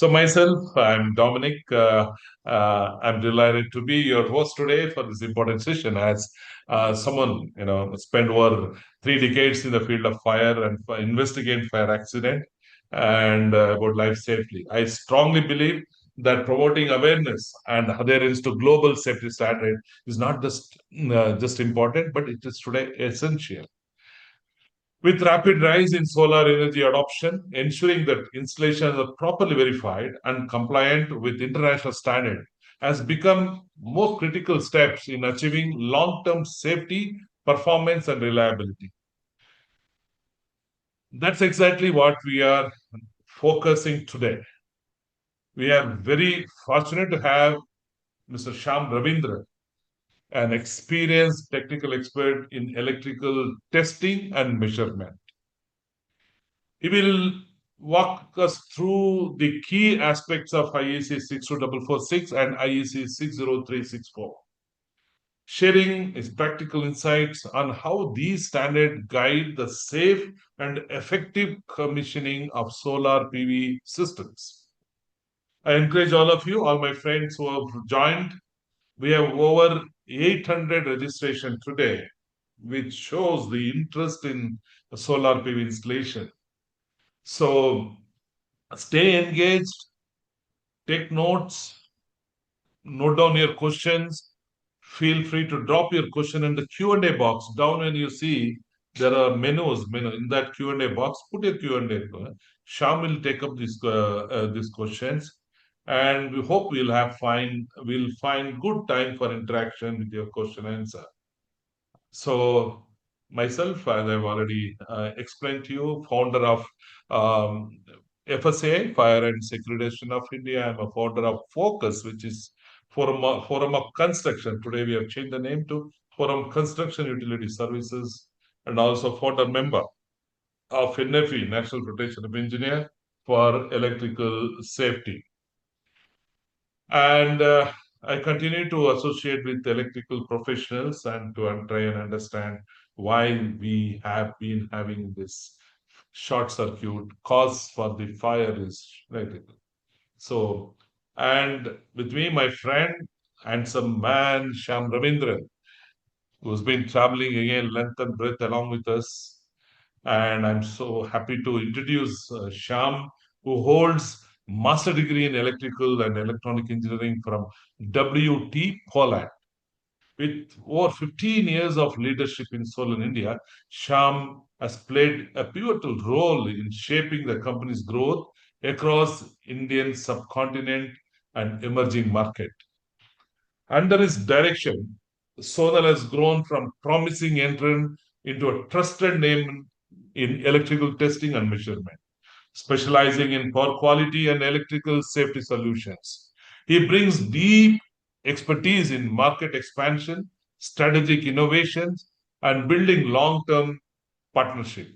So myself, I'm Dominic. I'm delighted to be your host today for this important session. As someone, spent over 3 decades in the field of fire and investigate fire accident and about life safely. I strongly believe that promoting awareness and adherence to global safety standard is not just important, but it is today essential. With rapid rise in solar energy adoption, ensuring that installations are properly verified and compliant with international standard has become more critical steps in achieving long-term safety, performance, and reliability. That's exactly what we are focusing today. We are very fortunate to have Mr. Sham Ravindra, an experienced technical expert in electrical testing and measurement. He will walk us through the key aspects of IEC 62446 and IEC 60364, sharing his practical insights on how these standards guide the safe and effective commissioning of solar PV systems. I encourage all of you, all my friends who have joined. We have over 800 registration today, which shows the interest in solar PV installation. So stay engaged, take notes, note down your questions. Feel free to drop your question in the Q&A box. Down when you see there are menu in that Q&A box. Put your Q&A. Sham will take up these questions, and we hope we'll find good time for interaction with your question and answer. So myself, as I've already explained to you, founder of um, FSA, Fire and Securitization of India. I'm a founder of Focus, which is Forum of Construction. Today we have changed the name to Forum Construction Utility Services, and also founder member of NFE, National Federation of Engineer for Electrical Safety. And I continue to associate with electrical professionals and to try and understand why we have been having this short circuit cause for the fire is electrical. So, and with me, my friend, handsome man, Sham Ravindran, who's been traveling again length and breadth along with us. And I'm so happy to introduce Sham, who holds master degree in electrical and electronic engineering from WT Poland. With over 15 years of leadership in solar India, Sham has played a pivotal role in shaping the company's growth across Indian subcontinent and emerging market. Under his direction, Sonal has grown from promising entrant into a trusted name in electrical testing and measurement, specializing in power quality and electrical safety solutions. He brings deep expertise in market expansion, strategic innovations, and building long term partnership.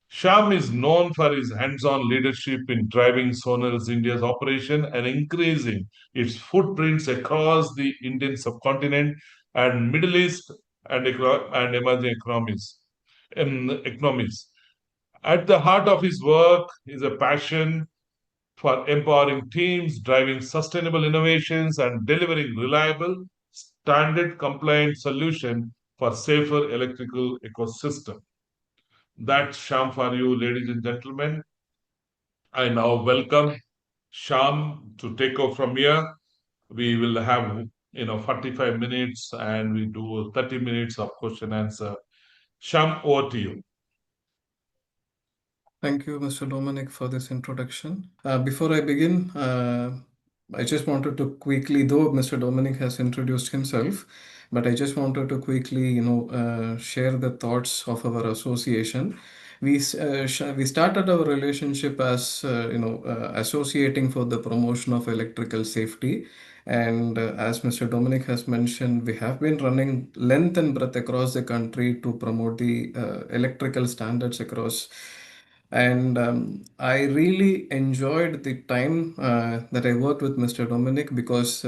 Sham is known for his hands-on leadership in driving Sonal's India's operation and increasing its footprints across the Indian subcontinent and Middle East and emerging economies. At the heart of his work is a passion for empowering teams, driving sustainable innovations, and delivering reliable, standard compliant solution for safer electrical ecosystem. That's Sham for you, ladies and gentlemen. I now welcome Sham to take over from here. We will have 45 minutes and we do 30 minutes of question answer. Sham, over to you. Thank you, Mr. Dominic, for this introduction. Before I begin, I just wanted to quickly, though Mr. Dominic has introduced himself, but I just wanted to quickly, share the thoughts of our association. We started our relationship as, associating for the promotion of electrical safety. And as Mr. Dominic has mentioned, we have been running length and breadth across the country to promote the electrical standards across. And I really enjoyed the time that I worked with Mr. Dominic because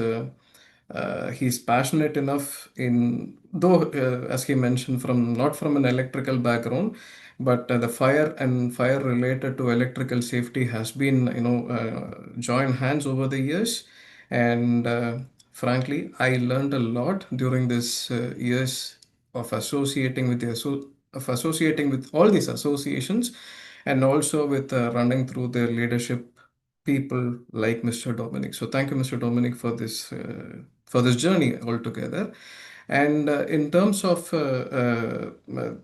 He's passionate enough in, though, as he mentioned, from not from an electrical background, but the fire related to electrical safety has been, joined hands over the years. And frankly, I learned a lot during this years of associating with of associating with all these associations, and also with running through their leadership people like Mr. Dominic. So thank you, Mr. Dominic, for this journey altogether. And in terms of the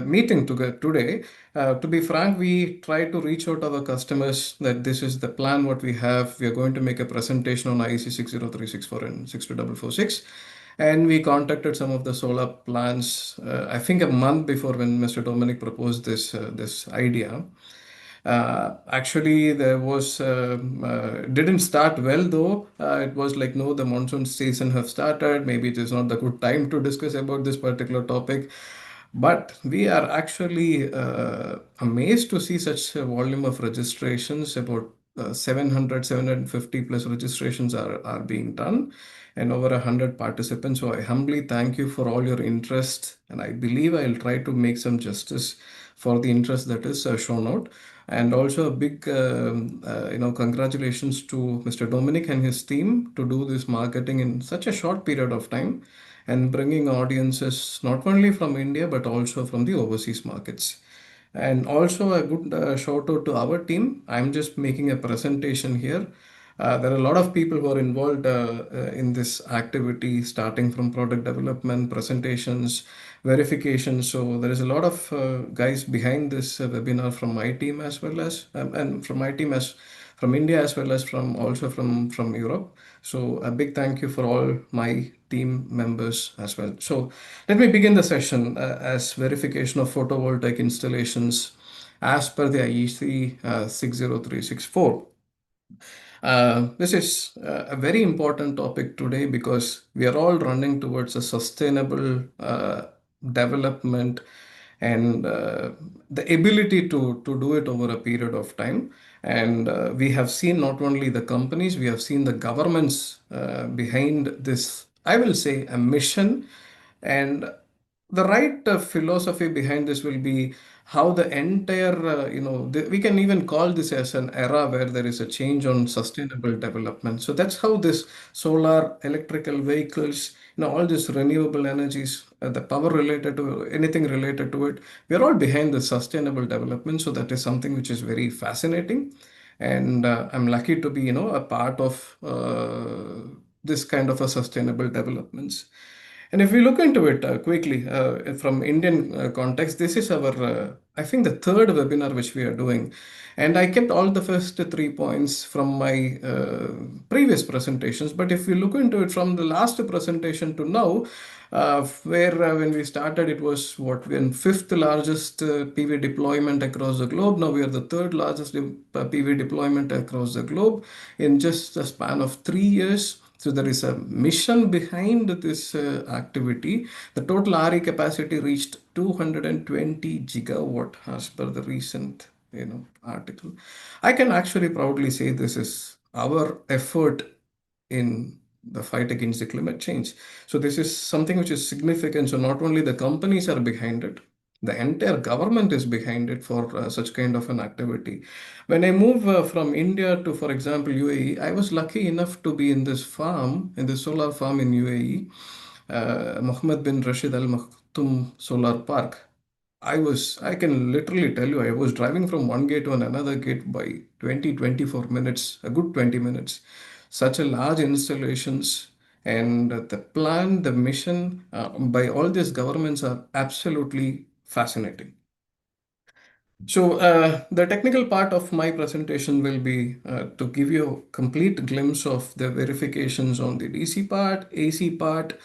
meeting today, to be frank, we try to reach out to our customers that this is the plan what we have. We are going to make a presentation on IEC 60364 and 62446. And we contacted some of the solar plants, I think a month before when Mr. Dominic proposed this idea. Actually, there was didn't start well though. It was like, no, the monsoon season have started. Maybe it is not the good time to discuss about this particular topic. But we are actually amazed to see such a volume of registrations. About 700, 750 plus registrations are being done, and over 100 participants. So I humbly thank you for all your interest, and I believe I'll try to make some justice for the interest that is shown out. And also a big, congratulations to Mr. Dominic and his team to do this marketing in such a short period of time and bringing audiences not only from India but also from the overseas markets. And also a good shout out to our team. I'm just making a presentation here. There are a lot of people who are involved in this activity, starting from product development, presentations, verification. So there is a lot of guys behind this webinar from my team as well as, and from my team as from India as well as from also from Europe. So a big thank you for all my team members as well. So let me begin the session as verification of photovoltaic installations as per the IEC 60364. This is a very important topic today because we are all running towards a sustainable development and the ability to do it over a period of time. And we have seen not only the companies, we have seen the governments behind this, I will say, a mission. And the right philosophy behind this will be how the entire, we can even call this as an era where there is a change on sustainable development. So that's how this solar, electrical vehicles, all these renewable energies, the power related to anything related to it, we are all behind the sustainable development. So that is something which is very fascinating. And I'm lucky to be, a part of this kind of a sustainable developments. And if we look into it quickly from Indian context, this is our, I think, the third webinar which we are doing. And I kept all the first three points from my previous presentations. But if we look into it from the last presentation to now, where when we started, it was what, when fifth largest PV deployment across the globe. Now we are the third largest PV deployment across the globe in just a span of 3 years. So there is a mission behind this activity. The total RE capacity reached 220 gigawatt as per the recent, article. I can actually proudly say this is our effort in the fight against the climate change. So this is something which is significant. So not only the companies are behind it, the entire government is behind it for such kind of an activity. When I move from India to, for example, UAE, I was lucky enough to be in this farm, in the solar farm in UAE, Mohammed bin Rashid Al Maktoum Solar Park. I can literally tell you, I was driving from one gate to another gate by 24 minutes, a good 20 minutes. Such a large installations, and the plan, the mission by all these governments are absolutely fascinating. So the technical part of my presentation will be to give you a complete glimpse of the verifications on the DC part, AC part,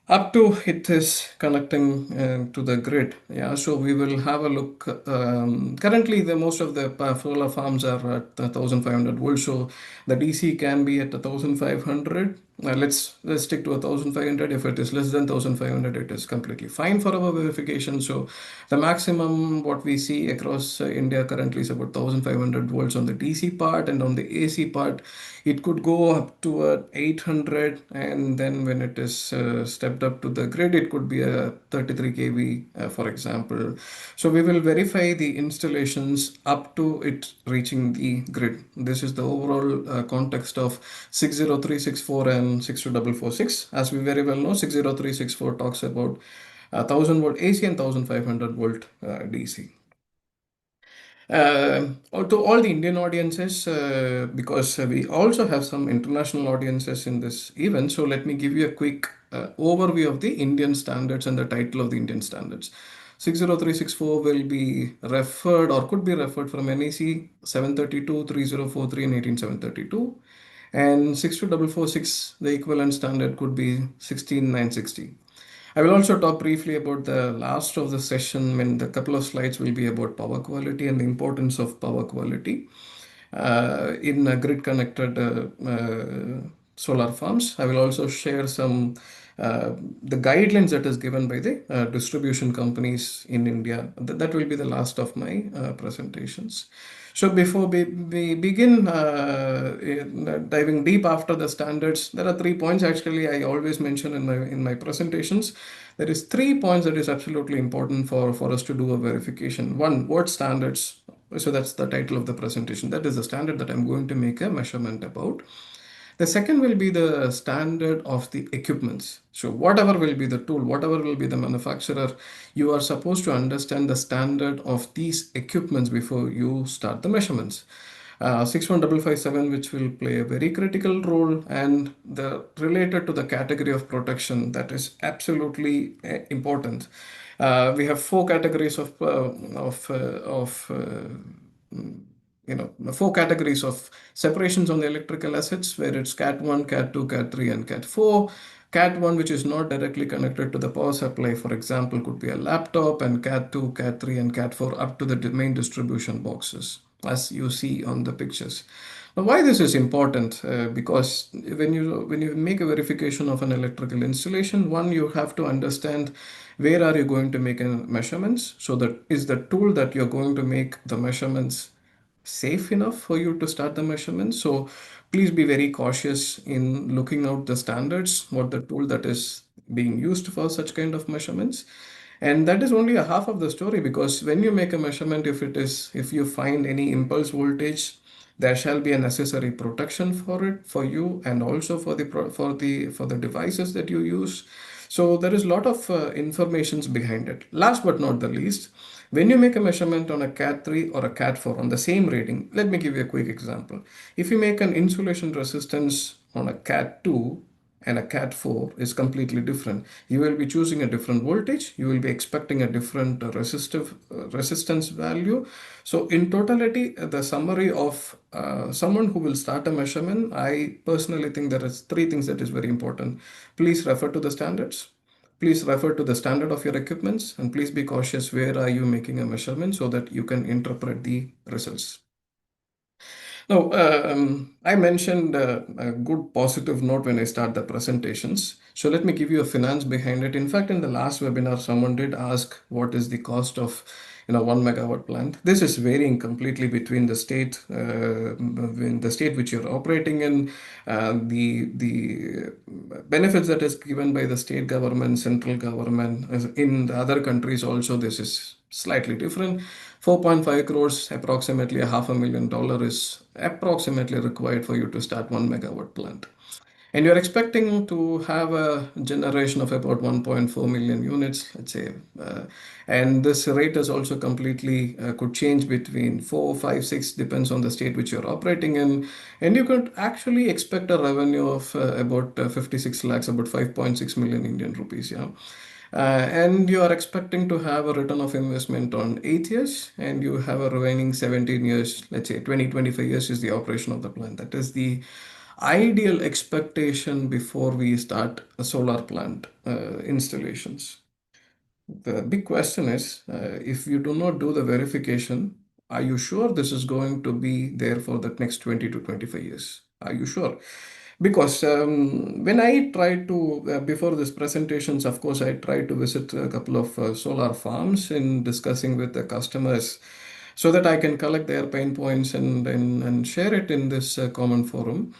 Up to it is connecting to the grid. Yeah, so we will have a look. Currently, the most of the solar farms are at 1,500 volts, so the DC can be at 1,500. Let's stick to 1,500. If it is less than 1,500, it is completely fine for our verification. So the maximum what we see across India currently is about 1,500 volts on the DC part, and on the AC part, it could go up to 800, and then when it is stepped up to the grid, it could be a 33 kV, for example. So we will verify the installations up to it reaching the grid. This is the overall context of 60364 and 62446. As we very well know, 60364 talks about 1000 volt AC and 1500 volt DC. To all the Indian audiences, because we also have some international audiences in this event, so let me give you a quick overview of the Indian standards and the title of the Indian standards. 60364 will be referred or could be referred from NEC 732, 3043 and 18732. And 62446, the equivalent standard could be 16960. I will also talk briefly about the last of the session when the couple of slides will be about power quality and the importance of power quality in grid connected solar farms. I will also share some the guidelines that is given by the distribution companies in India. That will be the last of my presentations. So before we begin diving deep after the standards, there are 3 points actually I always mention in my presentations. There is 3 points that is absolutely important for us to do a verification. One, what standards? So that's the title of the presentation. That is the standard that I'm going to make a measurement about. The second will be the standard of the equipments. So whatever will be the tool, whatever will be the manufacturer, you are supposed to understand the standard of these equipments before you start the measurements. 61557, which will play a very critical role, and the related to the category of protection, that is absolutely important. We have four categories four categories of separations on the electrical assets, where it's Cat 1, Cat 2, Cat 3, and Cat 4. Cat 1, which is not directly connected to the power supply, for example, could be a laptop, and Cat 2, Cat 3, and Cat 4 up to the main distribution boxes, as you see on the pictures. Now, why this is important? Because when you make a verification of an electrical installation, one, you have to understand where are you going to make measurements. So that is the tool that you're going to make the measurements safe enough for you to start the measurements. So please be very cautious in looking out the standards, what the tool that is being used for such kind of measurements. And that is only a half of the story, because when you make a measurement, if you find any impulse voltage, there shall be a necessary protection for it, for you, and also for the devices that you use. So there is a lot of informations behind it. Last but not the least, when you make a measurement on a Cat 3 or a Cat 4 on the same rating, let me give you a quick example. If you make an insulation resistance on a Cat 2 and a Cat 4 is completely different, you will be choosing a different voltage, you will be expecting a different resistance value. So in totality, the summary of someone who will start a measurement, I personally think there is three things that is very important. Please refer to the standards. Please refer to the standard of your equipments, and please be cautious where are you making a measurement so that you can interpret the results. Now, I mentioned a good positive note when I start the presentations. So let me give you a finance behind it. In fact, in the last webinar, someone did ask what is the cost of 1 megawatt plant. This is varying completely between the state, in the state which you're operating in, the benefits that is given by the state government, central government. In the other countries also, this is slightly different. 4.5 crores, approximately $500,000 is approximately required for you to start 1 megawatt plant. And you're expecting to have a generation of about 1.4 million units, let's say. And this rate is also completely could change between 4, 5, 6, depends on the state which you're operating in. And you could actually expect a revenue of about 56 lakhs, about 5.6 million Indian rupees. Yeah. And you are expecting to have a return of investment on 8 years, and you have a remaining 17 years, let's say 20, 25 years is the operation of the plant. That is the ideal expectation before we start a solar plant installations. The big question is, if you do not do the verification, are you sure this is going to be there for the next 20 to 25 years? Are you sure? Because when I tried to, before this presentations, of course, I tried to visit a couple of solar farms in discussing with the customers so that I can collect their pain points and share it in this common forum.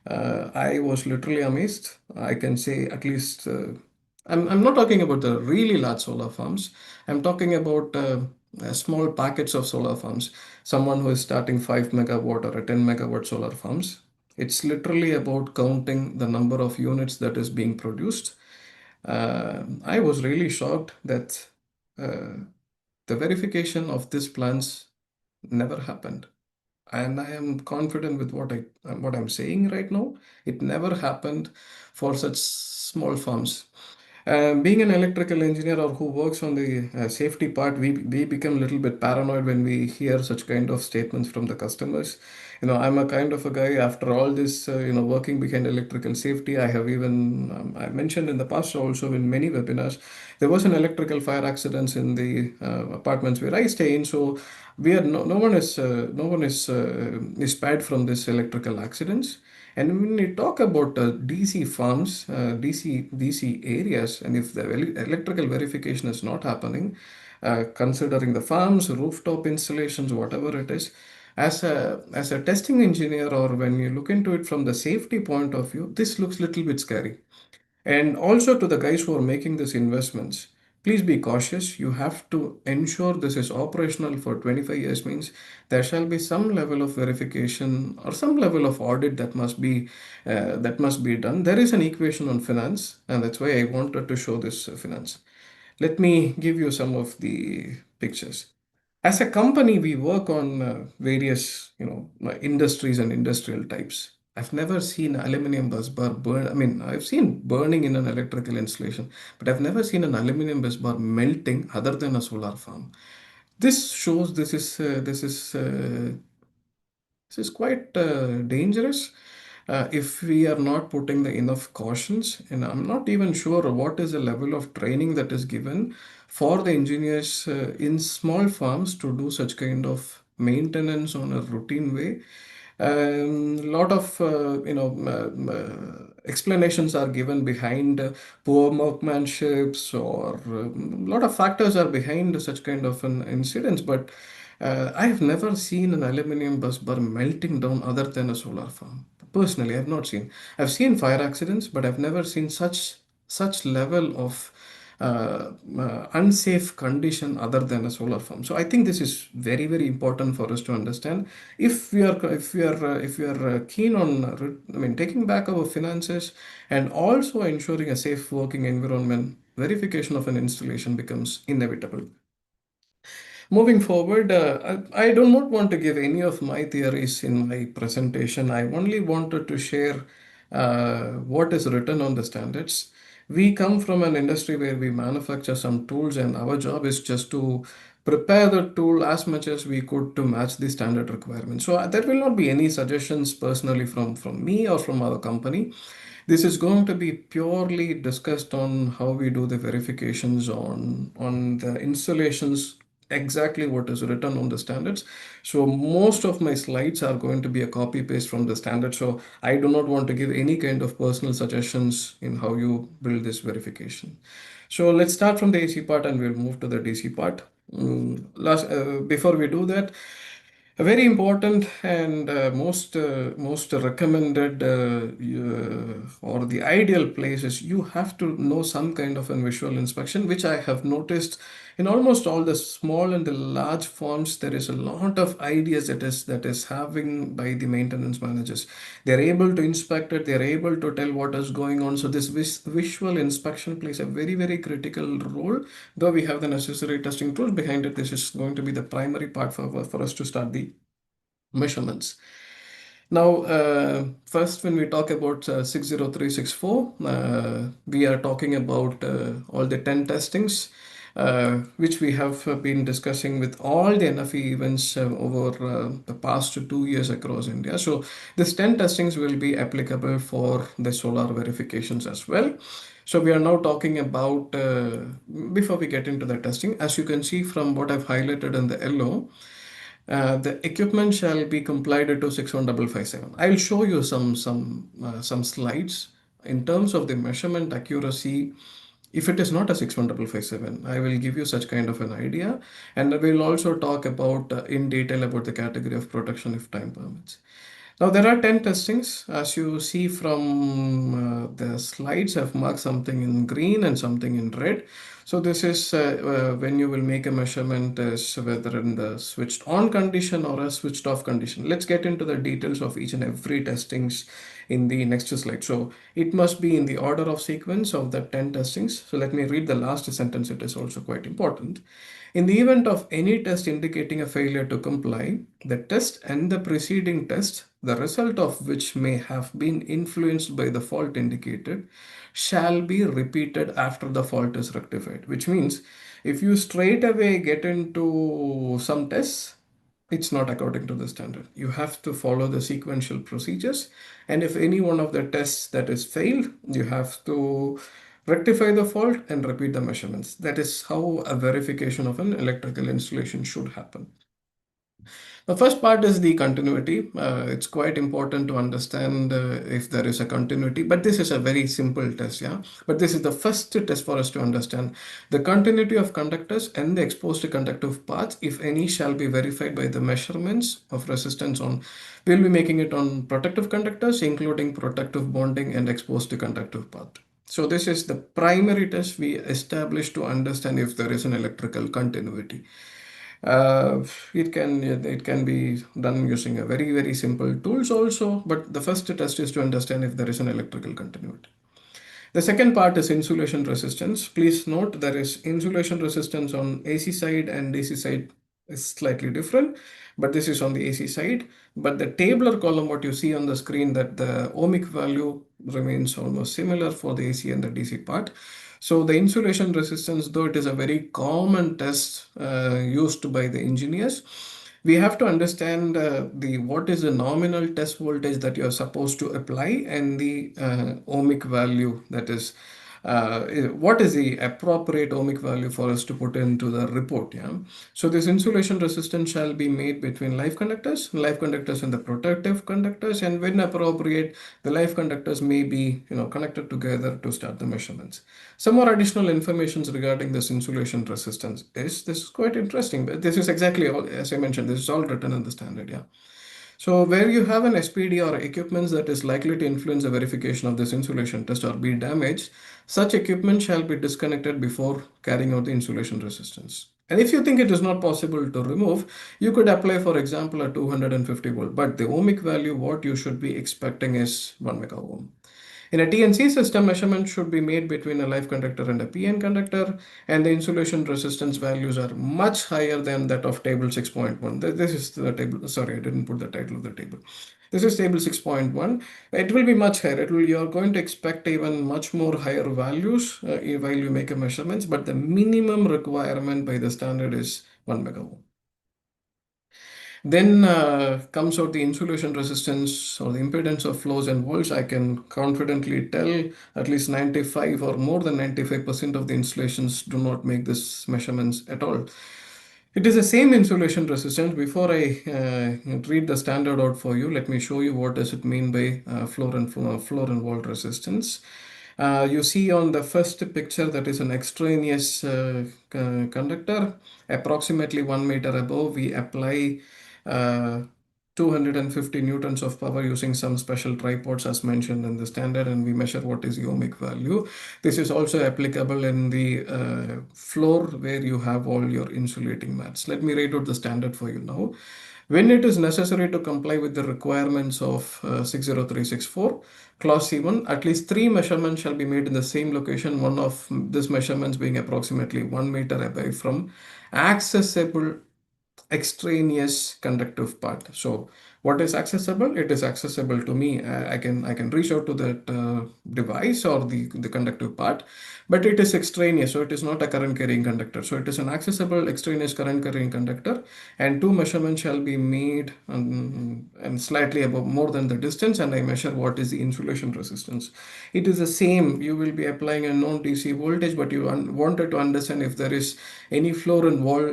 I was literally amazed. I can say at least, I'm not talking about the really large solar farms. I'm talking about small packets of solar farms. Someone who is starting 5 megawatt or a 10 megawatt solar farms. It's literally about counting the number of units that is being produced. I was really shocked that the verification of these plans never happened, and I am confident with what I'm saying right now. It never happened for such small farms. Being an electrical engineer or who works on the safety part, we become a little bit paranoid when we hear such kind of statements from the customers. I'm a kind of a guy, after all this, working behind electrical safety. I have even, I mentioned in the past also in many webinars, there was an electrical fire accidents in the apartments where I stay in. So we are no one is spared from this electrical accidents. And when we talk about DC farms, DC areas, and if the electrical verification is not happening, considering the farms, rooftop installations, whatever it is, as a testing engineer, or when you look into it from the safety point of view, this looks little bit scary. And also to the guys who are making these investments, please be cautious. You have to ensure this is operational for 25 years, means there shall be some level of verification or some level of audit that must be done. There is an equation on finance, and that's why I wanted to show this finance. Let me give you some of the pictures. As a company, we work on various, industries and industrial types. I've never seen aluminum bus bar burn. I mean, I've seen burning in an electrical installation, but I've never seen an aluminum bus bar melting other than a solar farm. This shows this is quite dangerous if we are not putting the enough cautions. And I'm not even sure what is the level of training that is given for the engineers in small farms to do such kind of maintenance on a routine way. Lot of explanations are given behind poor workmanships, or a lot of factors are behind such kind of an incidents. But I have never seen an aluminum bus bar melting down other than a solar farm. Personally, I've not seen. I've seen fire accidents, but I've never seen such level of unsafe condition other than a solar farm. So I think this is very, very important for us to understand. If we are keen on, taking back our finances and also ensuring a safe working environment, verification of an installation becomes inevitable. Moving forward, I do not want to give any of my theories in my presentation. I only wanted to share what is written on the standards. We come from an industry where we manufacture some tools, and our job is just to prepare the tool as much as we could to match the standard requirements. So there will not be any suggestions personally from me or from our company. This is going to be purely discussed on how we do the verifications on the installations, exactly what is written on the standards. So most of my slides are going to be a copy paste from the standard. So I do not want to give any kind of personal suggestions in how you build this verification. So let's start from the AC part and we'll move to the DC part. Before we do that, a very important and most recommended or the ideal place is you have to know some kind of a visual inspection, which I have noticed in almost all the small and the large farms. There is a lot of ideas that is having by the maintenance managers. They're able to inspect it. They're able to tell what is going on. So this visual inspection plays a very, very critical role. Though we have the necessary testing tools behind it, this is going to be the primary part for us to start the measurements. Now, first, when we talk about 60364, we are talking about all the 10 testings. which we have been discussing with all the NFE events over the past 2 years across India. So this 10 testings will be applicable for the solar verifications as well. So we are now talking about, before we get into the testing, as you can see from what I've highlighted in the yellow, the equipment shall be complied to 61557. I will show you some slides in terms of the measurement accuracy. If it is not a 61557, I will give you such kind of an idea, and we'll also talk about in detail about the category of protection if time permits. Now there are 10 testings. As you see from the slides, I've marked something in green and something in red. So this is when you will make a measurement as whether in the switched on condition or a switched off condition. Let's get into the details of each and every testings in the next slide. So it must be in the order of sequence of the 10 testings. So let me read the last sentence. It is also quite important. In the event of any test indicating a failure to comply, the test and the preceding test, the result of which may have been influenced by the fault indicated, shall be repeated after the fault is rectified. Which means if you straight away get into some tests, it's not according to the standard. You have to follow the sequential procedures. And if any one of the tests that is failed, you have to rectify the fault and repeat the measurements. That is how a verification of an electrical installation should happen. The first part is the continuity. It's quite important to understand if there is a continuity, but this is a very simple test, yeah. But this is the first test for us to understand the continuity of conductors and the exposed conductive paths, if any, shall be verified by the measurements of resistance on. We'll be making it on protective conductors, including protective bonding and exposed conductive path. So this is the primary test we establish to understand if there is an electrical continuity. Uh, it can be done using a very simple tools also, but the first test is to understand if there is an electrical continuity. The second part is insulation resistance. Please note there is insulation resistance on AC side and DC side is slightly different, but this is on the AC side. But the tabular column, what you see on the screen, that the ohmic value remains almost similar for the AC and the DC part. So the insulation resistance, though it is a very common test used by the engineers, we have to understand the what is the nominal test voltage that you are supposed to apply and the ohmic value, that is what is the appropriate ohmic value for us to put into the report. Yeah. So this insulation resistance shall be made between live conductors and the protective conductors, and when appropriate, the live conductors may be connected together to start the measurements. Some more additional information regarding this insulation resistance is this is quite interesting. But this is exactly all, as I mentioned, this is all written in the standard. Yeah. So where you have an SPD or equipment that is likely to influence the verification of this insulation test or be damaged, such equipment shall be disconnected before carrying out the insulation resistance. And if you think it is not possible to remove, you could apply, for example, a 250 volt, but the ohmic value what you should be expecting is 1 mega ohm. In a TNC system, measurement should be made between a live conductor and a PN conductor, and the insulation resistance values are much higher than that of table 6.1. This is the table, sorry, I didn't put the title of the table. This is table 6.1. It will be much higher. You're going to expect even much more higher values while you make a measurements, but the minimum requirement by the standard is 1 mega ohm. Then comes out the insulation resistance or the impedance of flows and volts. I can confidently tell at least 95 or more than 95% of the installations do not make this measurements at all. It is the same insulation resistance. Before I read the standard out for you, let me show you what does it mean by floor and volt resistance. You see on the first picture that is an extraneous conductor. Approximately 1 meter above, we apply uh, 250 newtons of power using some special tripods as mentioned in the standard, and we measure what is the ohmic value. This is also applicable in the floor where you have all your insulating mats. Let me write out the standard for you now. When it is necessary to comply with the requirements of 60364, clause C1, at least 3 measurements shall be made in the same location, one of these measurements being approximately 1 meter away from accessible extraneous conductive part. So What is accessible? It is accessible to me. I can reach out to that device or the conductive part, but it is extraneous, so it is not a current carrying conductor. So it is an accessible extraneous current carrying conductor, and two measurements shall be made and slightly above more than the distance, and I measure what is the insulation resistance. It is the same. You will be applying a known DC voltage, but you wanted to understand if there is any floor and wall,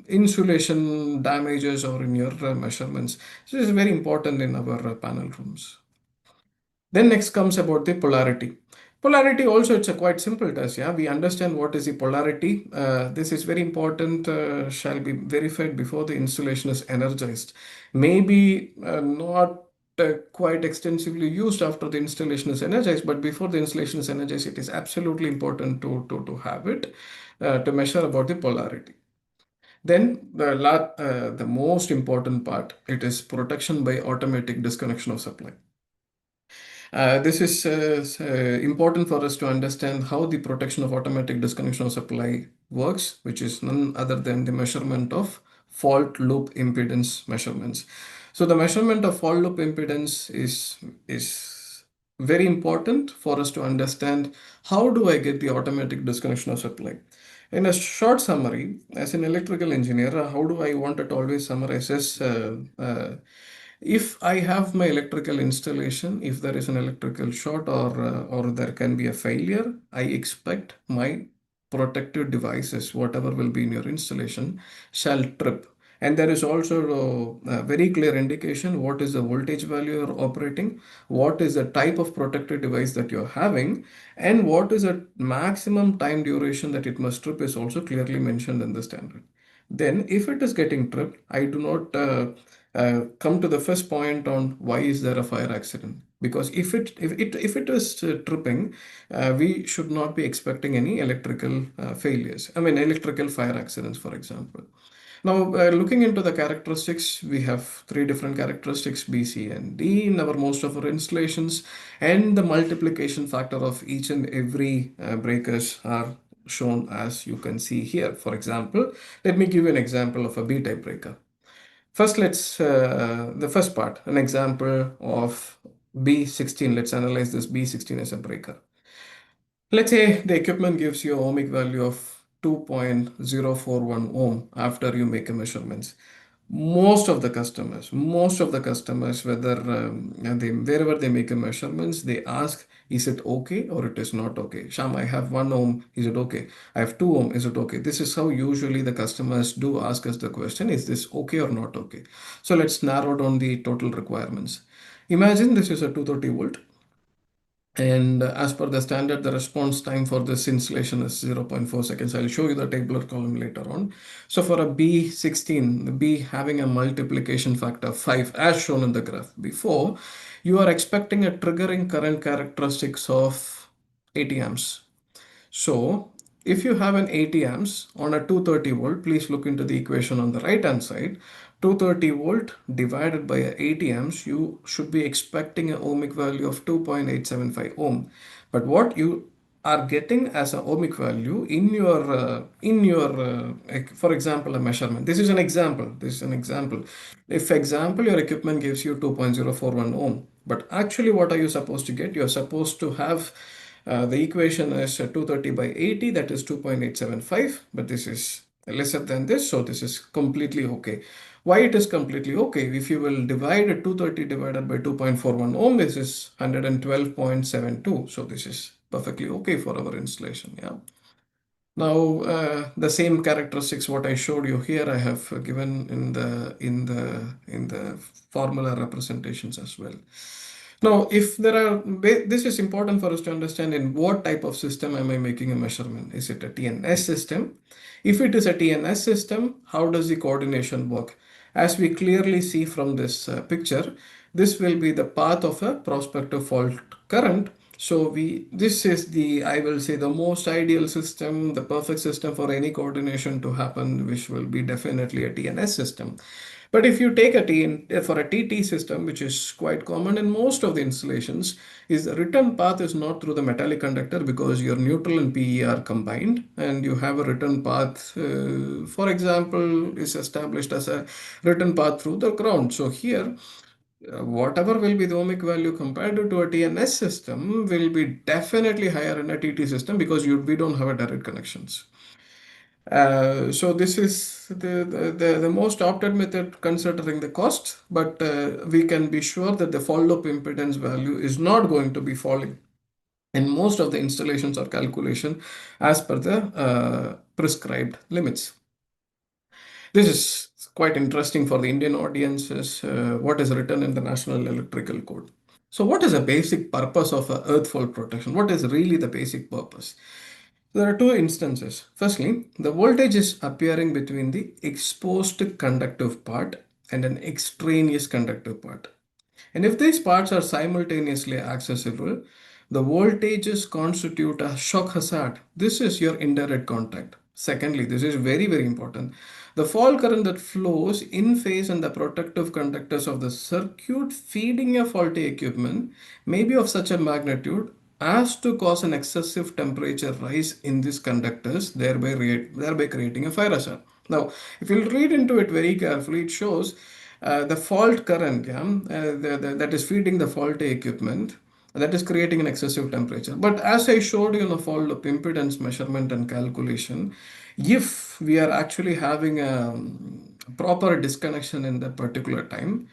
insulation damages or in your measurements. So this is very important in our panel rooms. Then next comes about the polarity. Polarity also, it's a quite simple test. Yeah, we understand what is the polarity. This is very important, shall be verified before the installation is energized. Maybe not quite extensively used after the installation is energized, but before the installation is energized, it is absolutely important to have it to measure about the polarity. Then the most important part, it is protection by automatic disconnection of supply. This is important for us to understand how the protection of automatic disconnection of supply works, which is none other than the measurement of fault loop impedance measurements. So the measurement of fault loop impedance is very important for us to understand how do I get the automatic disconnection of supply. In a short summary, as an electrical engineer, how do I want it always summarize as if I have my electrical installation, if there is an electrical short or there can be a failure, I expect my protective devices, whatever will be in your installation, shall trip. And there is also a very clear indication what is the voltage value you're operating, what is the type of protective device that you're having, and what is the maximum time duration that it must trip is also clearly mentioned in the standard. Then, if it is getting tripped, I do not come to the first point on why is there a fire accident. Because if it is tripping, we should not be expecting any electrical failures. I mean, electrical fire accidents, for example. Now, looking into the characteristics, we have three different characteristics, B, C, and D in our most of our installations, and the multiplication factor of each and every breakers are shown as you can see here. For example, let me give you an example of a B-type breaker. First, the first part, an example of B16. Let's analyze this B16 as a breaker. Let's say the equipment gives you an ohmic value of 2.041 ohm after you make a measurements. Most of the customers, whether wherever they make a measurements, they ask, is it okay or it is not okay? Sham, I have 1 ohm, is it okay? I have 2 ohm, is it okay? This is how usually the customers do ask us the question, is this okay or not okay? So let's narrow down the total requirements. Imagine this is a 230 volt. And as per the standard, the response time for this installation is 0.4 seconds. I'll show you the tabular column later on. So for a B16, the B having a multiplication factor 5, as shown in the graph before, you are expecting a triggering current characteristics of 80 amps. So if you have an 80 amps on a 230 volt, please look into the equation on the right hand side. 230 volt divided by 80 amps, you should be expecting an ohmic value of 2.875 ohm. But what you are getting as an ohmic value for example, a measurement. This is an example. If example, your equipment gives you 2.041 ohm, but actually what are you supposed to get? You're supposed to have the equation is 230 by 80, that is 2.875, but this is lesser than this, so this is completely okay. Why it is completely okay? If you will divide 230 divided by 2.41 ohm, this is 112.72, so this is perfectly okay for our installation. Yeah. Now the same characteristics what I showed you here, I have given in the formula representations as well. Now, if there are, this is important for us to understand in what type of system am I making a measurement? Is it a TNS system? If it is a TNS system, how does the coordination work? As we clearly see from this picture, this will be the path of a prospective fault current. So this is I will say, the most ideal system, the perfect system for any coordination to happen, which will be definitely a TNS system. But if you take for a TT system, which is quite common in most of the installations, is the return path is not through the metallic conductor because your neutral and PE are combined, and you have a return path, for example, is established as a return path through the ground. So here, whatever will be the ohmic value compared to a TNS system will be definitely higher in a TT system because we don't have a direct connections. So this is the most opted method considering the cost, but we can be sure that the follow-up impedance value is not going to be falling in most of the installations or calculation as per the prescribed limits. This is quite interesting for the Indian audiences, what is written in the National Electrical Code. So what is the basic purpose of earth fault protection? What is really the basic purpose? There are two instances. Firstly, the voltage is appearing between the exposed conductive part and an extraneous conductive part. And if these parts are simultaneously accessible, the voltages constitute a shock hazard. This is your indirect contact. Secondly, this is very, very important. The fault current that flows in phase and the protective conductors of the circuit feeding a faulty equipment may be of such a magnitude as to cause an excessive temperature rise in these conductors, thereby creating a fire hazard. Now, if you read into it very carefully, it shows the fault current, yeah, that is feeding the faulty equipment, that is creating an excessive temperature. But as I showed you in the fault of impedance measurement and calculation, if we are actually having a proper disconnection in that particular time,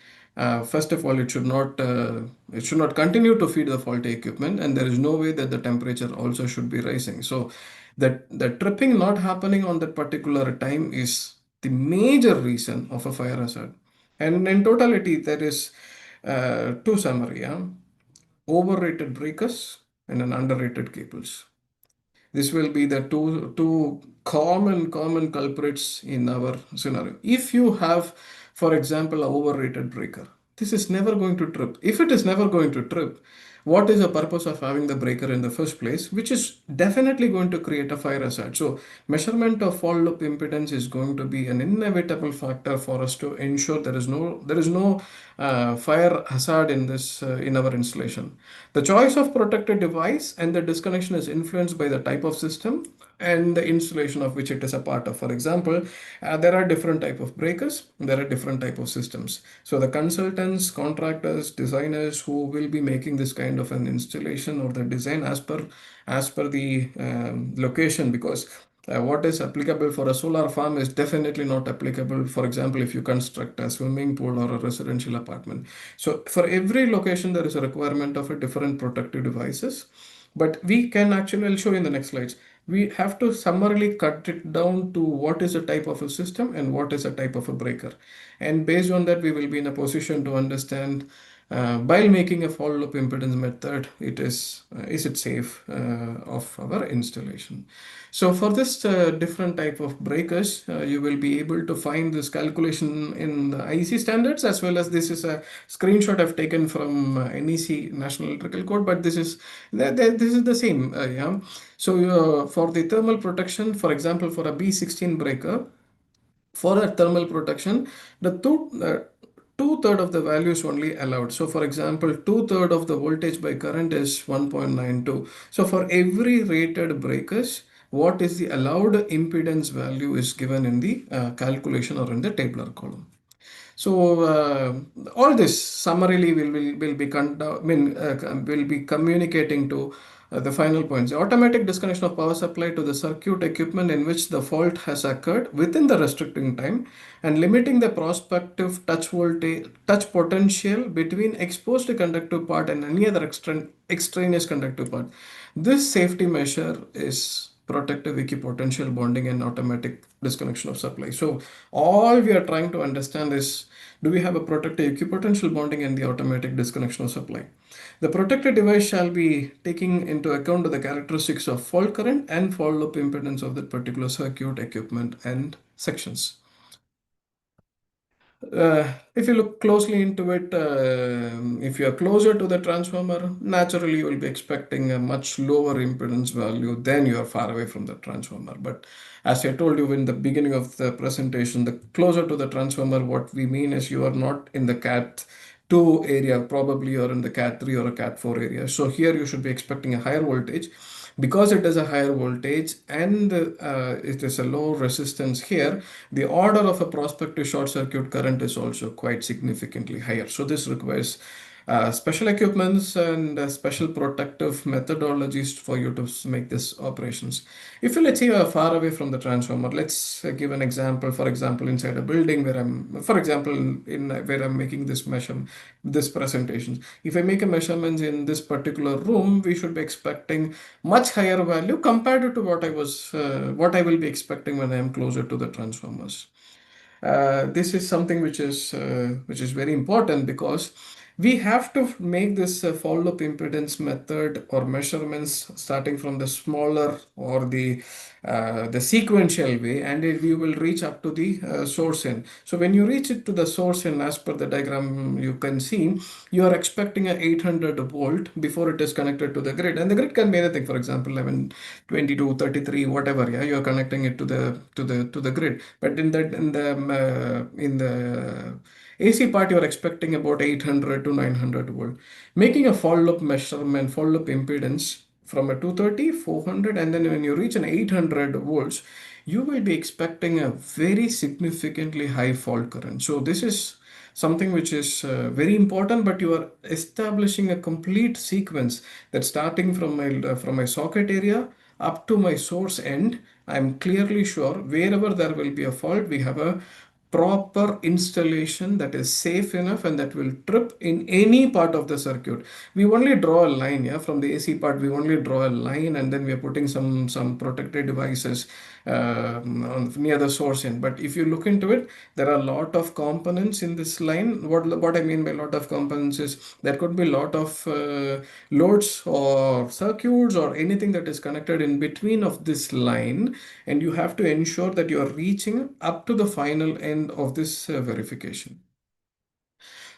first of all, it should not continue to feed the faulty equipment, and there is no way that the temperature also should be rising. So that the tripping not happening on that particular time is the major reason of a fire hazard. And in totality, there is two summary, yeah? Overrated breakers and an underrated cables. This will be the two common culprits in our scenario. If you have, for example, a overrated breaker, this is never going to trip. If it is never going to trip, what is the purpose of having the breaker in the first place, which is definitely going to create a fire hazard? So measurement of fault loop impedance is going to be an inevitable factor for us to ensure there is no fire hazard in this in our installation. The choice of protected device and the disconnection is influenced by the type of system and the installation of which it is a part of. For example, there are different type of breakers, there are different type of systems. So the consultants, contractors, designers who will be making this kind of an installation or the design as per the location, because what is applicable for a solar farm is definitely not applicable, for example, if you construct a swimming pool or a residential apartment. So for every location, there is a requirement of a different protective devices. But we can actually, I'll show you in the next slides, we have to summarily cut it down to what is a type of a system and what is a type of a breaker. And based on that, we will be in a position to understand by making a follow-up impedance method, is it safe of our installation. So for this different type of breakers, you will be able to find this calculation in the IEC standards, as well as this is a screenshot I've taken from NEC National Electrical Code, but this is the same. Yeah. So for the thermal protection, for example, for a B16 breaker, for that thermal protection, the two-third of the value is only allowed. So for example, two-third of the voltage by current is 1.92. So for every rated breakers, what is the allowed impedance value is given in the calculation or in the tabular column. So all this summarily will be communicating to the final points. The automatic disconnection of power supply to the circuit equipment in which the fault has occurred within the restricting time, and limiting the prospective touch potential between exposed conductive part and any other extraneous conductive part. This safety measure is protective equipotential bonding and automatic disconnection of supply. So all we are trying to understand is, do we have a protective equipotential bonding and the automatic disconnection of supply? The protected device shall be taking into account the characteristics of fault current and fault loop impedance of that particular circuit equipment and sections. If you look closely into it, if you are closer to the transformer, naturally you will be expecting a much lower impedance value than you are far away from the transformer. But as I told you in the beginning of the presentation, the closer to the transformer, what we mean is you are not in the CAT 2 area, probably you're in the CAT 3 or a CAT 4 area. So here you should be expecting a higher voltage. Because it is a higher voltage and it is a low resistance here, the order of a prospective short circuit current is also quite significantly higher. So this requires special equipments and special protective methodologies for you to make this operations. If you, let's say, you are far away from the transformer, let's give an example. For example, inside a building where I'm, for example, in where I'm making this measure, this presentation. If I make a measurement in this particular room, we should be expecting much higher value compared to what I will be expecting when I am closer to the transformers. This is something which is very important because we have to make this follow-up impedance method or measurements starting from the smaller or the sequential way, and we will reach up to the source end. So when you reach it to the source end, as per the diagram you can see, you are expecting a 800 volt before it is connected to the grid, and the grid can be anything. For example, 11, 22, 33, whatever. Yeah, you are connecting it to the grid. But in the AC part, you are expecting about 800 to 900 volt. Making a follow-up measurement, follow-up impedance from a 230, 400, and then when you reach an 800 volts, you will be expecting a very significantly high fault current. So this is something which is very important, but you are establishing a complete sequence that starting from my socket area up to my source end. I'm clearly sure wherever there will be a fault, we have a proper installation that is safe enough and that will trip in any part of the circuit. We only draw a line, yeah, from the AC part. We only draw a line, and then we are putting some protected devices near the source end. But if you look into it, there are a lot of components in this line. What I mean by a lot of components is there could be a lot of loads or circuits or anything that is connected in between of this line, and you have to ensure that you are reaching up to the final end of this verification.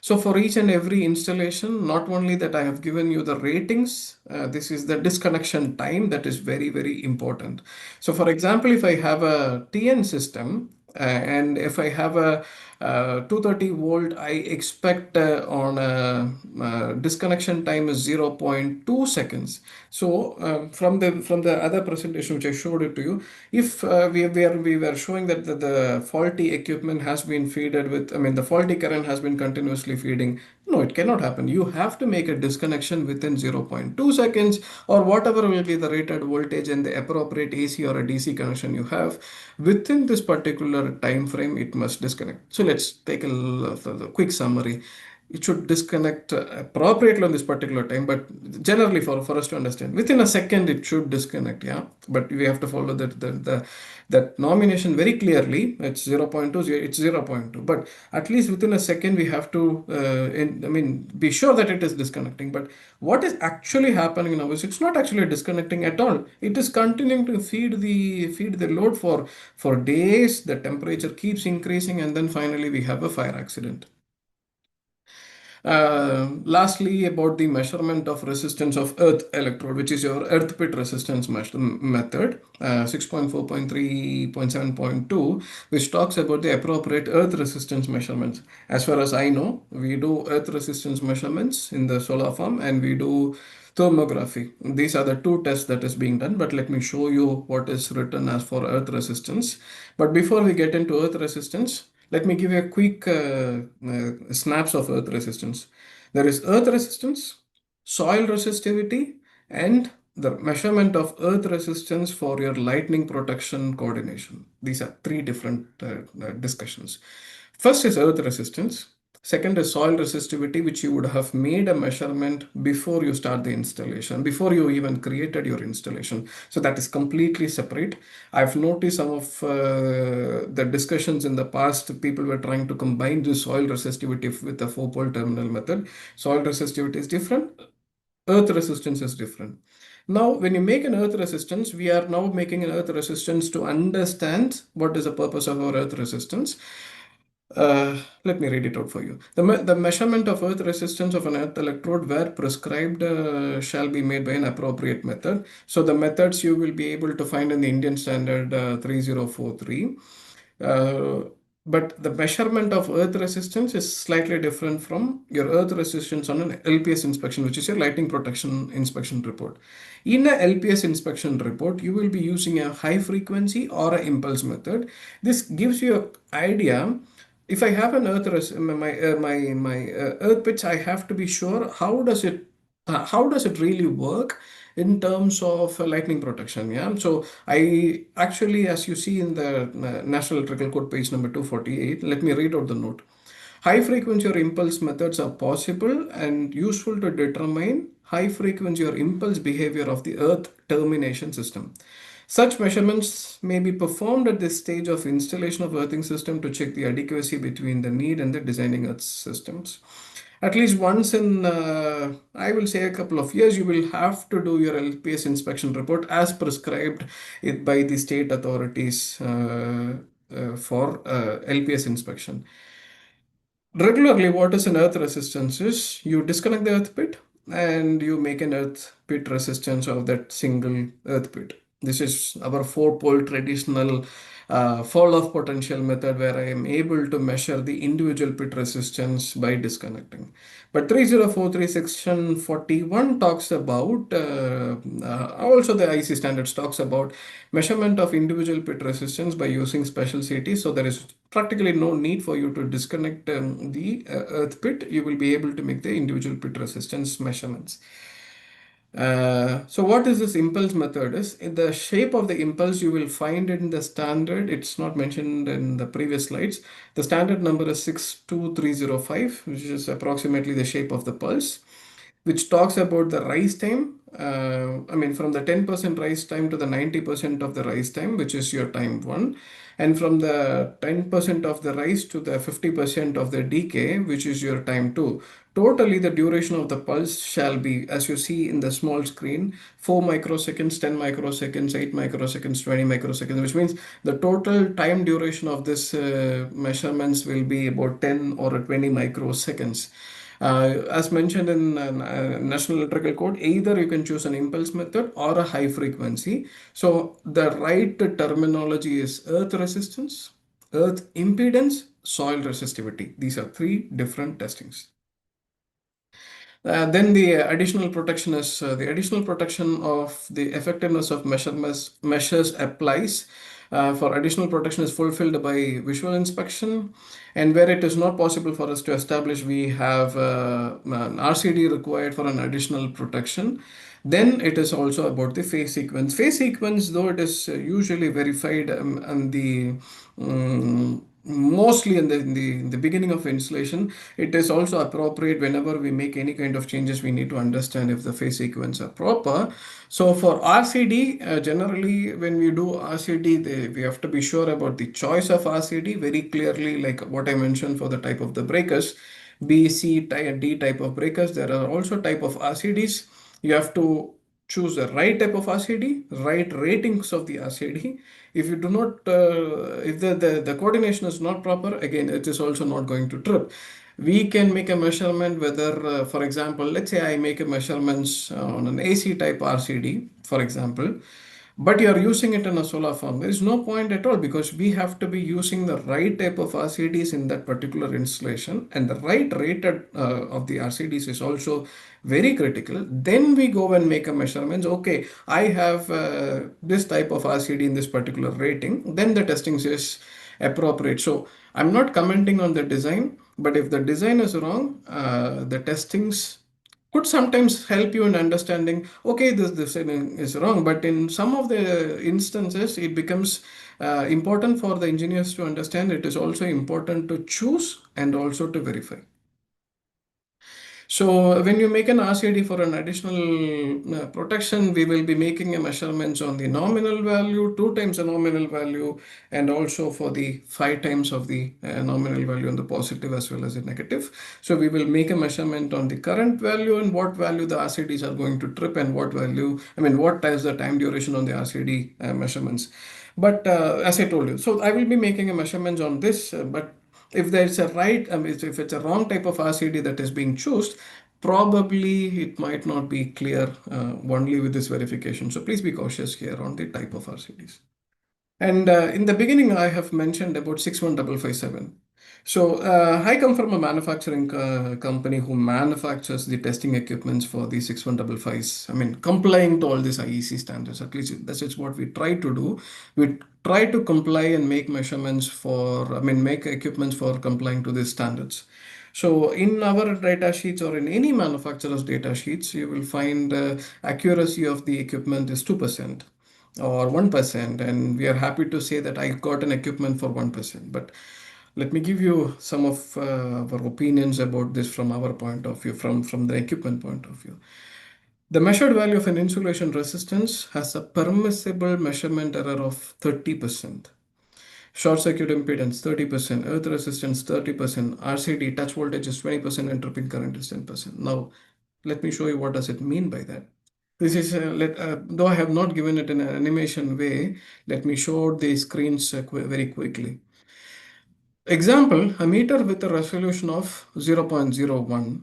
So for each and every installation, not only that I have given you the ratings, this is the disconnection time that is very, very important. So for example, if I have a TN system and if I have a 230 volt, I expect on a disconnection time is 0.2 seconds. So from the other presentation which I showed it to you, if we were showing that the faulty equipment has been feeded with, I mean, the faulty current has been continuously feeding. No, it cannot happen. You have to make a disconnection within 0.2 seconds or whatever will be the rated voltage and the appropriate AC or a DC connection you have. Within this particular time frame, it must disconnect. So let's take a quick summary. It should disconnect appropriately on this particular time, but generally for us to understand, within a second it should disconnect. Yeah, but we have to follow that nomination very clearly. It's 0.2, it's 0.2, but at least within a second we have to be sure that it is disconnecting. But what is actually happening now is it's not actually disconnecting at all. It is continuing to feed the load for days. The temperature keeps increasing, and then finally we have a fire accident. Lastly, about the measurement of resistance of earth electrode, which is your earth pit resistance method, 6.4.3.7.2, which talks about the appropriate earth resistance measurements. As far as I know, we do earth resistance measurements in the solar farm and we do thermography. These are the two tests that is being done, but let me show you what is written as for earth resistance. But before we get into earth resistance, let me give you a quick snaps of earth resistance. There is earth resistance, soil resistivity, and the measurement of earth resistance for your lightning protection coordination. These are three different discussions. First is earth resistance. Second is soil resistivity, which you would have made a measurement before you start the installation, before you even created your installation. So that is completely separate. I've noticed some of the discussions in the past, people were trying to combine the soil resistivity with the 4-pole terminal method. Soil resistivity is different, earth resistance is different. Now, when you make an earth resistance, we are now making an earth resistance to understand what is the purpose of our earth resistance. Let me read it out for you. The measurement of earth resistance of an earth electrode where prescribed shall be made by an appropriate method. So the methods you will be able to find in the Indian standard 3043. Uh, but the measurement of earth resistance is slightly different from your earth resistance on an LPS inspection, which is your lightning protection inspection report. In a LPS inspection report, you will be using a high frequency or a impulse method. This gives you an idea. If I have an earth pitch, I have to be sure how does it really work in terms of lightning protection. Yeah, so I actually, as you see in the National Electrical Code page number 248, let me read out the note. High frequency or impulse methods are possible and useful to determine high frequency or impulse behavior of the earth termination system. Such measurements may be performed at this stage of installation of earthing system to check the adequacy between the need and the designing earth systems. At least once in, I will say, a couple of years, you will have to do your LPS inspection report as prescribed by the state authorities for LPS inspection. Regularly, what is an earth resistance is you disconnect the earth pit and you make an earth pit resistance of that single earth pit. This is our four-pole traditional fall-off potential method where I am able to measure the individual pit resistance by disconnecting. But 3043 section 41 talks about, also the IC standards talks about measurement of individual pit resistance by using special CTs. So there is practically no need for you to disconnect the earth pit. You will be able to make the individual pit resistance measurements. So what is this impulse method is in the shape of the impulse you will find in the standard. It's not mentioned in the previous slides. The standard number is 62305, which is approximately the shape of the pulse, which talks about the rise time. I mean, from the 10% rise time to the 90% of the rise time, which is your time one. And from the 10% of the rise to the 50% of the decay, which is your time two. Totally, the duration of the pulse shall be, as you see in the small screen, 4 microseconds, 10 microseconds, 8 microseconds, 20 microseconds, which means the total time duration of this measurements will be about 10 or 20 microseconds. As mentioned in National Electrical Code, either you can choose an impulse method or a high frequency. So the right terminology is earth resistance, earth impedance, soil resistivity. These are three different testings. Then the additional protection is the additional protection of the effectiveness of measures applies. For additional protection is fulfilled by visual inspection, and where it is not possible for us to establish, we have an RCD required for an additional protection. Then it is also about the phase sequence. Phase sequence, though it is usually verified and the mostly in the beginning of installation, it is also appropriate whenever we make any kind of changes. We need to understand if the phase sequence are proper. So for RCD, generally when we do RCD, we have to be sure about the choice of RCD very clearly, like what I mentioned for the type of the breakers, B, C, D type of breakers. There are also type of RCDs. You have to choose the right type of RCD, right ratings of the RCD. If you do not, if the coordination is not proper, again, it is also not going to trip. We can make a measurement whether, for example, let's say I make a measurements on an AC type RCD, for example, but you're using it in a solar farm. There is no point at all because we have to be using the right type of RCDs in that particular installation, and the right rated of the RCDs is also very critical. Then we go and make a measurements. Okay, I have this type of RCD in this particular rating. Then the testing is appropriate. So I'm not commenting on the design, but if the design is wrong, the testings could sometimes help you in understanding, okay, this is wrong, but in some of the instances, it becomes important for the engineers to understand. It is also important to choose and also to verify. So when you make an RCD for an additional protection, we will be making a measurements on the nominal value, 2 times the nominal value, and also for the 5 times of the nominal value on the positive as well as the negative. So we will make a measurement on the current value and what value the RCDs are going to trip and what value, I mean, what is the time duration on the RCD measurements. But as I told you, so I will be making a measurements on this, but If there's a right, I mean, if it's a wrong type of RCD that is being chosen, probably it might not be clear only with this verification. So please be cautious here on the type of RCDs. And in the beginning, I have mentioned about 61557. So I come from a manufacturing company who manufactures the testing equipments for the 61555s. I mean, complying to all these IEC standards. At least that's just what we try to do. We try to comply and make measurements for, I mean, make equipments for complying to these standards. So in our data sheets or in any manufacturer's data sheets, you will find accuracy of the equipment is 2% or 1%, and we are happy to say that I got an equipment for 1%. But let me give you some of our opinions about this from our point of view, from the equipment point of view. The measured value of an insulation resistance has a permissible measurement error of 30%. Short circuit impedance 30%, earth resistance 30%, RCD touch voltage is 20%, and tripping current is 10%. Now, let me show you what does it mean by that. This is, though I have not given it in an animation way, let me show the screens very quickly. Example, a meter with a resolution of 0.01,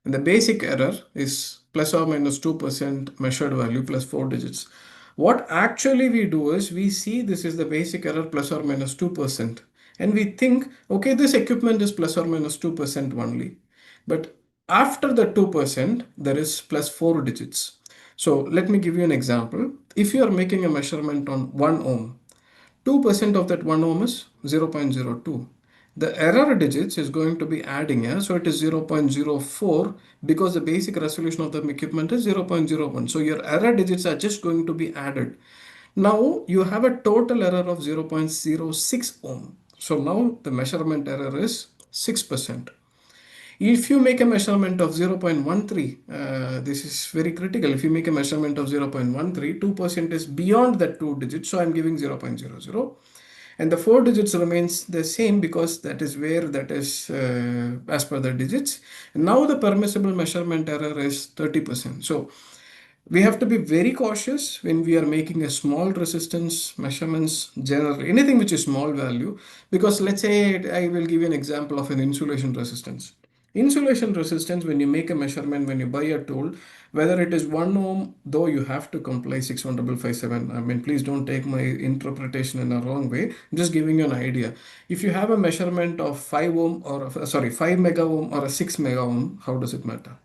and the basic error is plus or minus 2% measured value plus 4 digits. What actually we do is we see this is the basic error plus or minus 2%. And we think, okay, this equipment is plus or minus 2% only. But after the 2%, there is plus 4 digits. So let me give you an example. If you are making a measurement on 1 ohm, 2% of that 1 ohm is 0.02. The error digits is going to be adding here, so it is 0.04 because the basic resolution of the equipment is 0.01. So your error digits are just going to be added. Now you have a total error of 0.06 ohm. So now the measurement error is 6%. If you make a measurement of 0.13, this is very critical. If you make a measurement of 0.13, 2% is beyond that 2 digits. So I'm giving 0.00. And the 4 digits remains the same because that is where that is as per the digits. Now the permissible measurement error is 30%. So we have to be very cautious when we are making a small resistance measurements, generally anything which is small value, because let's say I will give you an example of an insulation resistance. Insulation resistance, when you make a measurement, when you buy a tool, whether it is 1 ohm, though you have to comply 61557. I mean, please don't take my interpretation in a wrong way. I'm just giving you an idea. If you have a measurement of 5 ohm or sorry, 5 mega ohm or a 6 mega ohm, how does it matter?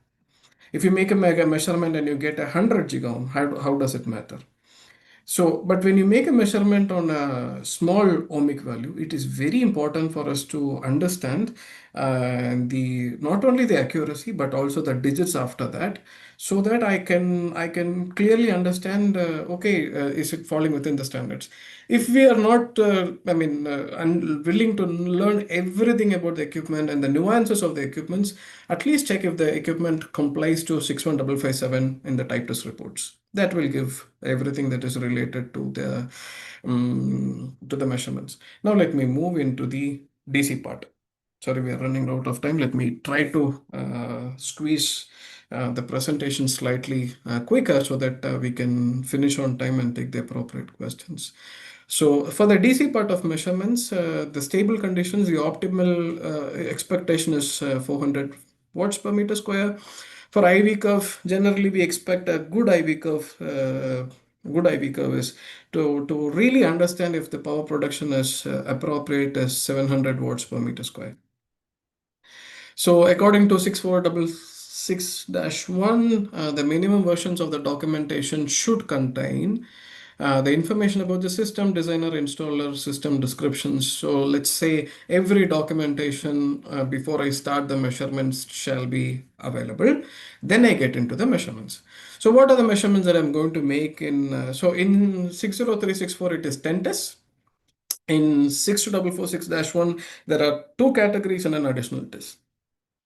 If you make a mega measurement and you get 100 giga ohm, how does it matter? So, but when you make a measurement on a small ohmic value, it is very important for us to understand the not only the accuracy but also the digits after that, so that I can clearly understand. Okay, is it falling within the standards? If we are not, I mean, willing to learn everything about the equipment and the nuances of the equipments, at least check if the equipment complies to 61557 in the type test reports. That will give everything that is related to the measurements. Now let me move into the DC part. Sorry, we are running out of time. Let me try to squeeze the presentation slightly quicker so that we can finish on time and take the appropriate questions. So for the DC part of measurements, the stable conditions, the optimal expectation is 400 watts per meter square. For IV curve, generally we expect a good IV curve. Good IV curve is to really understand if the power production is appropriate as 700 watts per meter square. So according to 6466-1, the minimum versions of the documentation should contain the information about the system designer, installer, system descriptions. So let's say every documentation before I start the measurements shall be available. Then I get into the measurements. So what are the measurements that I'm going to make in, so in 60364, it is 10 tests. In 62446-1, there are 2 categories and an additional test.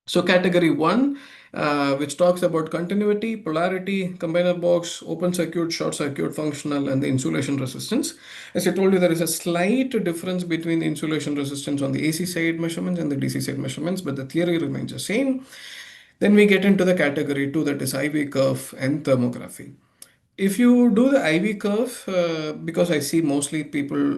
So category 1, which talks about continuity, polarity, combiner box, open circuit, short circuit, functional, and the insulation resistance. As I told you, there is a slight difference between the insulation resistance on the AC side measurements and the DC side measurements, but the theory remains the same. Then we get into the category 2, that is IV curve and thermography. If you do the IV curve, because I see mostly people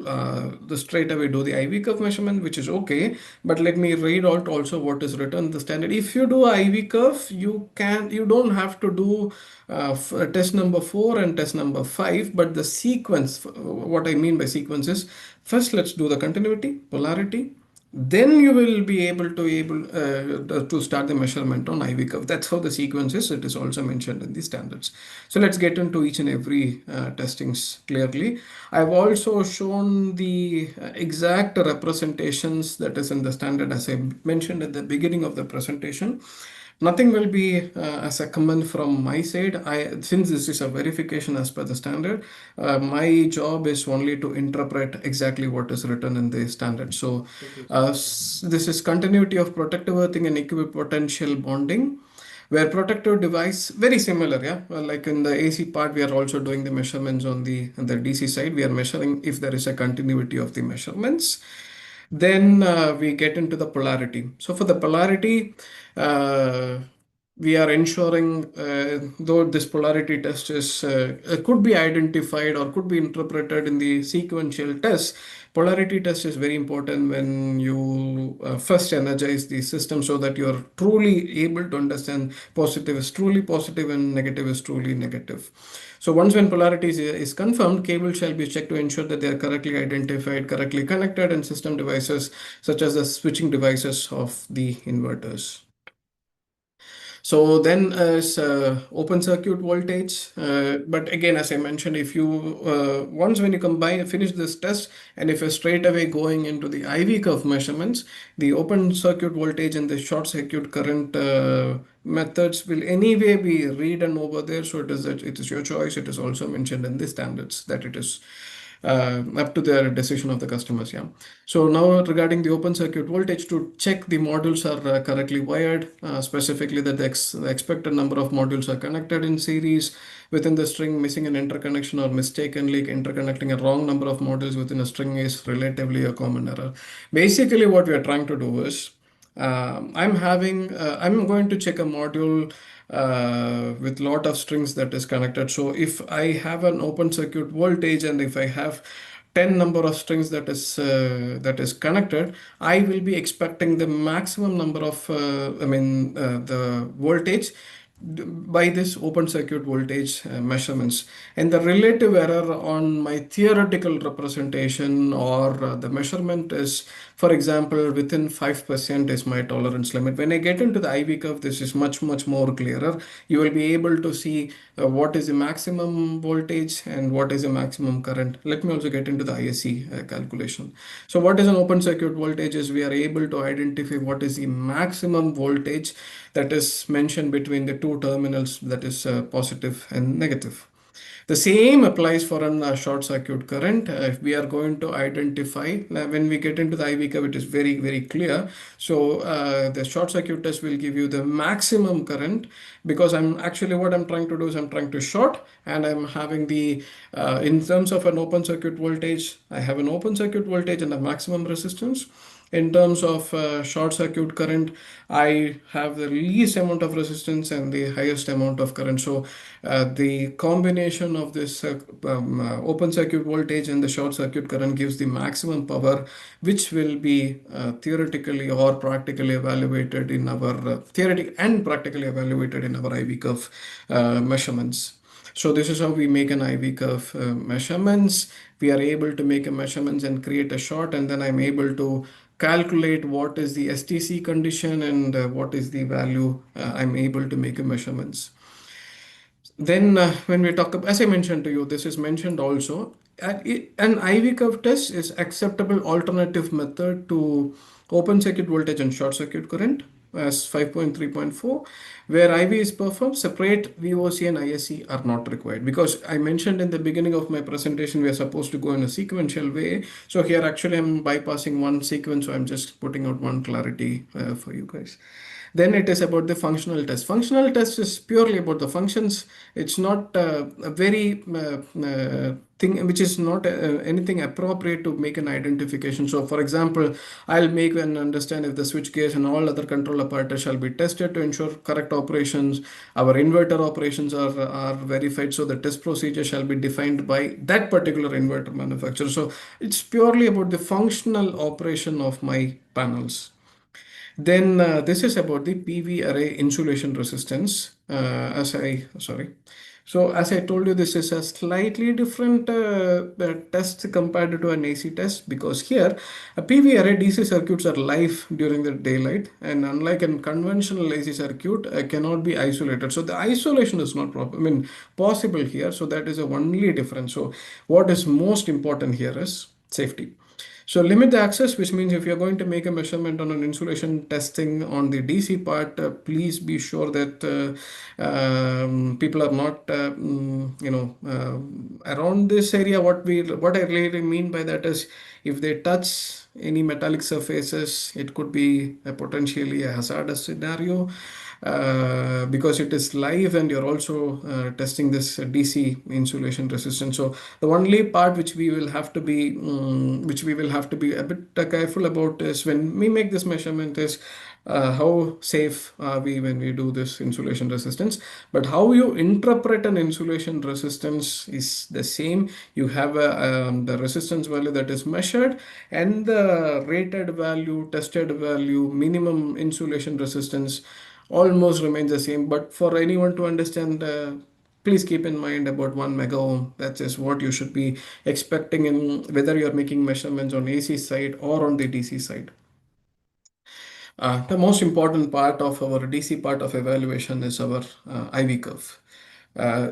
the straight away do the IV curve measurement, which is okay. But let me read out also what is written in the standard. If you do IV curve, you don't have to do test number 4 and test number 5, but the sequence. What I mean by sequence is, first let's do the continuity, polarity, then you will be able to start the measurement on IV curve. That's how the sequence is. It is also mentioned in the standards. So let's get into each and every testings clearly. I've also shown the exact representations that is in the standard, as I mentioned at the beginning of the presentation. Nothing will be as a comment from my side. Since this is a verification as per the standard, my job is only to interpret exactly what is written in the standard. So this is continuity of protective earthing and equipotential bonding, where protective device very similar. Yeah, well, like in the AC part, we are also doing the measurements on the DC side. We are measuring if there is a continuity of the measurements. Then we get into the polarity. So for the polarity, uh, we are ensuring, though this polarity test is could be identified or could be interpreted in the sequential test. Polarity test is very important when you first energize the system, so that you are truly able to understand positive is truly positive and negative is truly negative. So once when polarity is confirmed, cable shall be checked to ensure that they are correctly identified, correctly connected, and system devices such as the switching devices of the inverters. So then is open circuit voltage. But again, as I mentioned, if you once when you finish this test, and if you're straight away going into the IV curve measurements, the open circuit voltage and the short circuit current methods will anyway be written over there. So it is your choice. It is also mentioned in the standards that it is up to the decision of the customers. Yeah. So now regarding the open circuit voltage, to check the modules are correctly wired, specifically that the expected number of modules are connected in series within the string. Missing an interconnection or mistakenly interconnecting a wrong number of modules within a string is relatively a common error. Basically, what we are trying to do is, I'm going to check a module with lot of strings that is connected. So if I have an open circuit voltage, and if I have 10 number of strings that is connected, I will be expecting the maximum number of the voltage by this open circuit voltage measurements, and the relative error on my theoretical representation or the measurement is, for example, within 5% is my tolerance limit. When I get into the IV curve, this is much more clearer. You will be able to see what is the maximum voltage and what is the maximum current. Let me also get into the ISC calculation. So what is an open circuit voltage is, we are able to identify what is the maximum voltage that is mentioned between the two terminals, that is positive and negative. The same applies for a short circuit current. If we are going to identify, when we get into the IV curve, it is very clear. So the short circuit test will give you the maximum current, because what I'm trying to do is I'm trying to short, and I'm having the in terms of an open circuit voltage, I have an open circuit voltage and a maximum resistance. In terms of short circuit current, I have the least amount of resistance and the highest amount of current. So the combination of this open circuit voltage and the short circuit current gives the maximum power, which will be theoretically or practically evaluated in our theoretic and practically evaluated in our IV curve measurements. So this is how we make an IV curve measurements. We are able to make a measurements and create a short, and then I'm able to calculate what is the STC condition and what is the value I'm able to make a measurements. Then when we talk about, as I mentioned to you, this is mentioned also, an IV curve test is acceptable alternative method to open circuit voltage and short circuit current as 5.3.4, where IV is performed, separate VOC and ISC are not required. Because I mentioned in the beginning of my presentation, we are supposed to go in a sequential way. So here actually I'm bypassing one sequence, so I'm just putting out one clarity for you guys. Then it is about the functional test. Functional test is purely about the functions. It's not a very thing which is not anything appropriate to make an identification. So, for example, I'll make and understand if the switch gears and all other control apparatus shall be tested to ensure correct operations. Our inverter operations are verified, so the test procedure shall be defined by that particular inverter manufacturer. So it's purely about the functional operation of my panels. Then this is about the PV array insulation resistance. So as I told you, this is a slightly different test compared to an AC test, because here a PV array DC circuits are live during the daylight, and unlike a conventional AC circuit, cannot be isolated. So the isolation is not possible here. So that is the only difference. So what is most important here is safety. So limit the access, which means if you're going to make a measurement on an insulation testing on the DC part, please be sure that people are not, around this area. What I really mean by that is, if they touch any metallic surfaces, it could be potentially a hazardous scenario. Because it is live and you're also testing this DC insulation resistance. So the only part which we will have to be a bit careful about is when we make this measurement is how safe are we when we do this insulation resistance. But how you interpret an insulation resistance is the same. You have the resistance value that is measured, and the rated value, tested value, minimum insulation resistance almost remains the same. But for anyone to understand, please keep in mind about 1 mega ohm. That is what you should be expecting in whether you're making measurements on AC side or on the DC side. The most important part of our DC part of evaluation is our IV curve.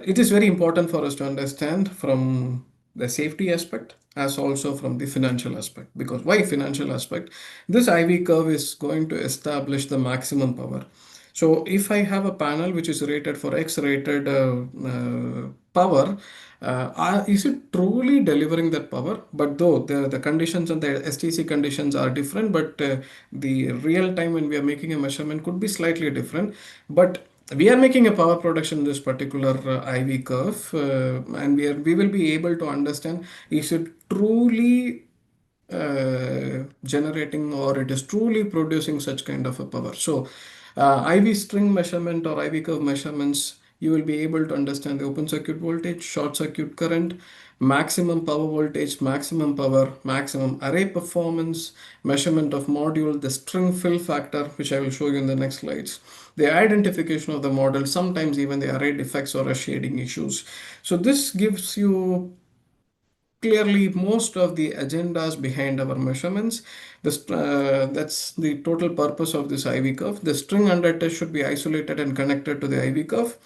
It is very important for us to understand from the safety aspect as also from the financial aspect. Because why financial aspect? This IV curve is going to establish the maximum power. So if I have a panel which is rated for X rated power, is it truly delivering that power? But though the conditions and the STC conditions are different, but the real time when we are making a measurement could be slightly different. But we are making a power production in this particular IV curve, and we will be able to understand, is it truly generating, or it is truly producing such kind of a power. So IV string measurement or IV curve measurements, you will be able to understand the open circuit voltage, short circuit current, maximum power voltage, maximum power, maximum array performance, measurement of module, the string fill factor, which I will show you in the next slides, the identification of the model, sometimes even the array defects or shading issues. So this gives you clearly most of the agendas behind our measurements. That's the total purpose of this IV curve. The string under test should be isolated and connected to the IV curve.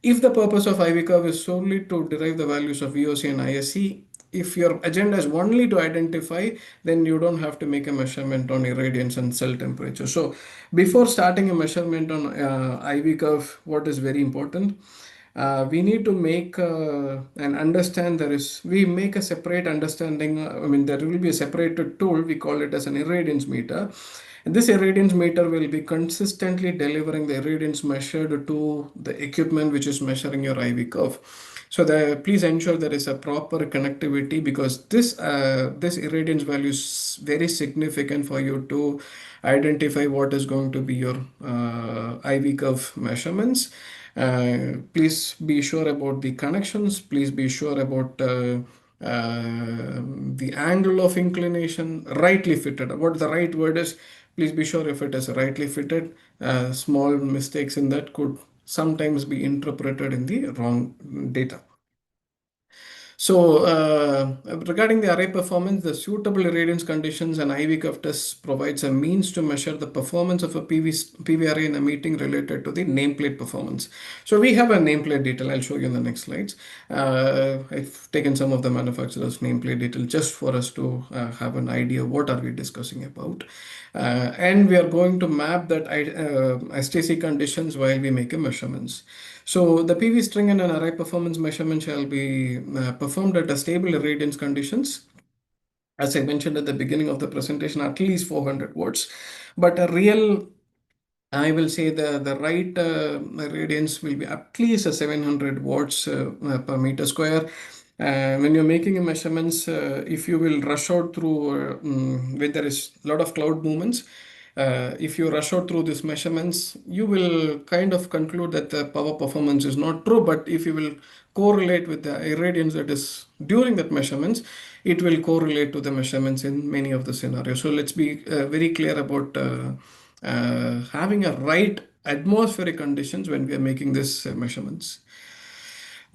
If the purpose of IV curve is solely to derive the values of VOC and ISC, if your agenda is only to identify, then you don't have to make a measurement on irradiance and cell temperature. So before starting a measurement on IV curve, what is very important? We need to make and understand we make a separate understanding. There will be a separate tool. We call it as an irradiance meter. And this irradiance meter will be consistently delivering the irradiance measured to the equipment which is measuring your IV curve. So please ensure there is a proper connectivity, because this irradiance value is very significant for you to identify what is going to be your IV curve measurements. Please be sure about the connections. Please be sure about the angle of inclination, rightly fitted. What the right word is, please be sure if it is rightly fitted. Small mistakes in that could sometimes be interpreted in the wrong data. So regarding the array performance, the suitable irradiance conditions and IV curve tests provides a means to measure the performance of a PV array in a meeting related to the nameplate performance. So we have a nameplate detail. I'll show you in the next slides. I've taken some of the manufacturer's nameplate detail just for us to have an idea what are we discussing about. And we are going to map that STC conditions while we make a measurements. So the PV string and an array performance measurement shall be performed at a stable irradiance conditions. As I mentioned at the beginning of the presentation, at least 400 watts. But a real I will say the right radiance will be at least a 700 watts per meter square. When you're making a measurements, if you will rush out through when there is a lot of cloud movements, if you rush out through these measurements, you will kind of conclude that the power performance is not true. But if you will correlate with the irradiance that is during that measurements, it will correlate to the measurements in many of the scenarios. So let's be very clear about having a right atmospheric conditions when we are making these measurements.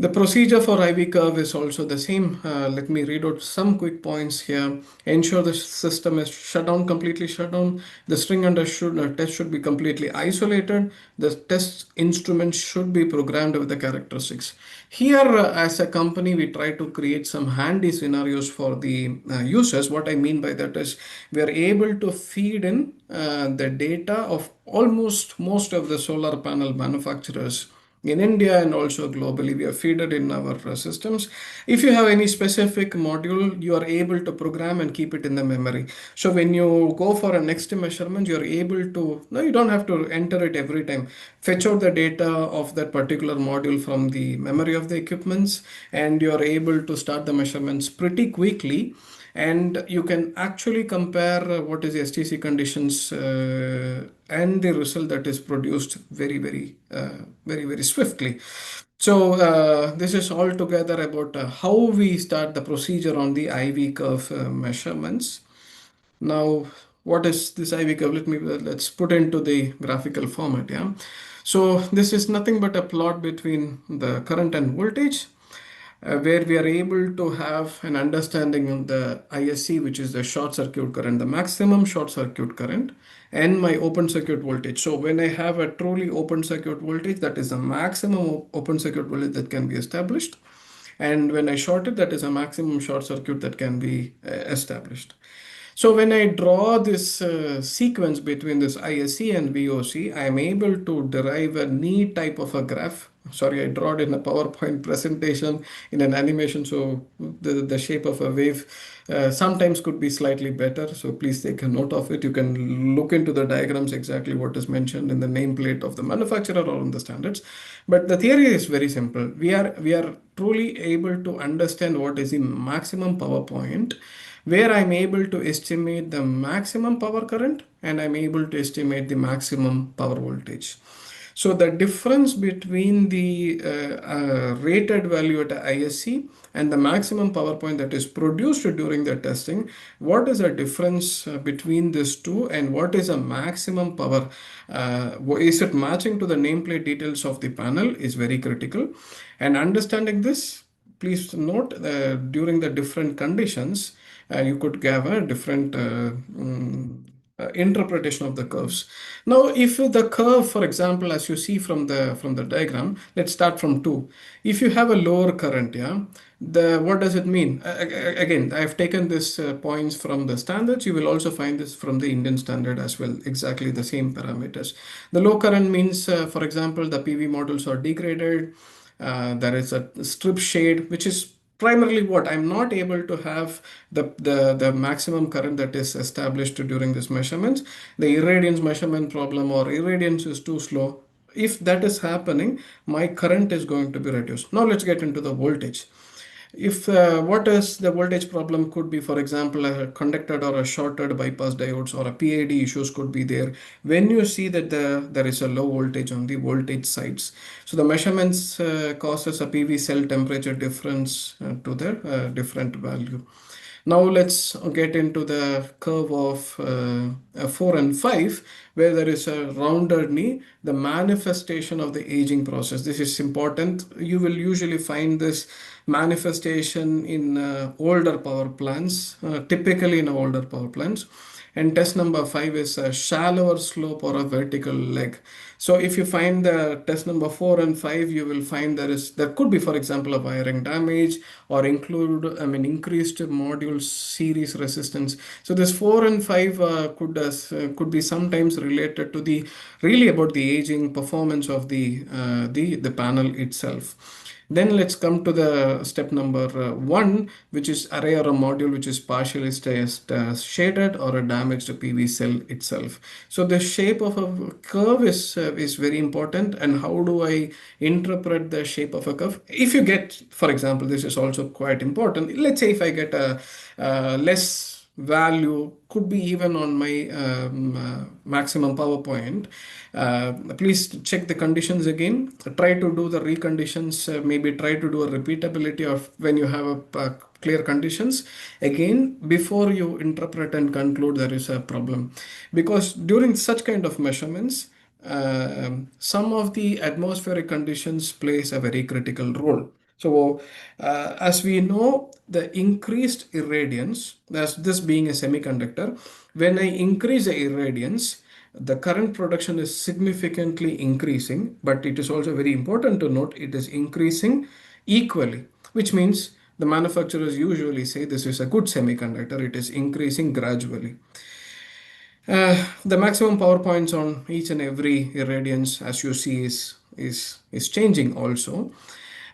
The procedure for IV curve is also the same. Let me read out some quick points here. Ensure the system is shut down, completely shut down. The string under test should be completely isolated. The test instrument should be programmed with the characteristics. Here, as a company, we try to create some handy scenarios for the users. What I mean by that is we are able to feed in the data of almost most of the solar panel manufacturers in India and also globally. We have feed it in our systems. If you have any specific module, you are able to program and keep it in the memory. So when you go for a next measurement, you're able to, no, you don't have to enter it every time. Fetch out the data of that particular module from the memory of the equipments, and you're able to start the measurements pretty quickly. And you can actually compare what is the STC conditions and the result that is produced very swiftly. So this is all together about how we start the procedure on the IV curve measurements. Now, what is this IV curve? Let's put into the graphical format. Yeah. So this is nothing but a plot between the current and voltage, where we are able to have an understanding of the ISC, which is the short circuit current, the maximum short circuit current, and my open circuit voltage. So when I have a truly open circuit voltage, that is the maximum open circuit voltage that can be established. And when I short it, that is a maximum short circuit that can be established. So when I draw this sequence between this ISC and VOC, I am able to derive a neat type of a graph. Sorry, I draw it in a PowerPoint presentation in an animation, so the shape of a wave sometimes could be slightly better. So please take a note of it. You can look into the diagrams exactly what is mentioned in the nameplate of the manufacturer or in the standards. But the theory is very simple. We are truly able to understand what is the maximum power point, where I'm able to estimate the maximum power current and I'm able to estimate the maximum power voltage. So the difference between the rated value at ISC and the maximum power point that is produced during the testing, what is the difference between these two, and what is a maximum power? Is it matching to the nameplate details of the panel is very critical. And understanding this, please note during the different conditions, you could have a different interpretation of the curves. Now, if the curve, for example, as you see from the diagram, let's start from 2. If you have a lower current, yeah, what does it mean? Again, I've taken this points from the standards. You will also find this from the Indian standard as well, exactly the same parameters. The low current means, for example, the PV modules are degraded. There is a strip shade, which is primarily what I'm not able to have the maximum current that is established during this measurements. The irradiance measurement problem or irradiance is too slow. If that is happening, my current is going to be reduced. Now let's get into the voltage. If what is the voltage problem could be, for example, a conducted or a shorted bypass diodes or a PID issues could be there when you see that there is a low voltage on the voltage sides. So the measurements causes a PV cell temperature difference to the different value. Now let's get into the curve of 4 and 5, where there is a rounded knee, the manifestation of the aging process. This is important. You will usually find this manifestation in older power plants, typically in older power plants. And test number 5 is a shallower slope or a vertical leg. So if you find the test number 4 and 5, you will find there could be, for example, a wiring damage or increased module series resistance. So this 4 and 5 could be sometimes related to the really about the aging performance of the panel itself. Then let's come to the step number 1, which is array or a module which is partially shaded or a damaged PV cell itself. So the shape of a curve is very important. And how do I interpret the shape of a curve? If you get, for example, this is also quite important. Let's say if I get a less value, could be even on my maximum power point. Please check the conditions again. Try to do the reconditions. Maybe try to do a repeatability of when you have a clear conditions again before you interpret and conclude there is a problem, because during such kind of measurements, some of the atmospheric conditions plays a very critical role. So, as we know, the increased irradiance, as this being a semiconductor, when I increase the irradiance, the current production is significantly increasing, but it is also very important to note it is increasing equally, which means the manufacturers usually say this is a good semiconductor, it is increasing gradually. The maximum power points on each and every irradiance, as you see, is changing also.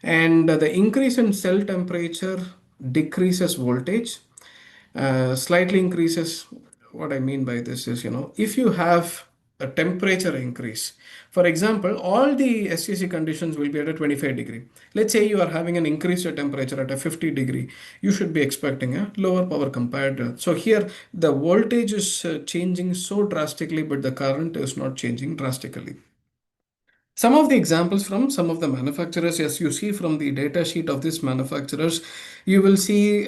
And the increase in cell temperature decreases voltage, slightly increases. What I mean by this is, if you have a temperature increase, for example, all the SCC conditions will be at a 25 degree. Let's say you are having an increased temperature at a 50 degree. You should be expecting a lower power compared to. So here the voltage is changing so drastically, but the current is not changing drastically. Some of the examples from some of the manufacturers, as you see from the data sheet of these manufacturers, you will see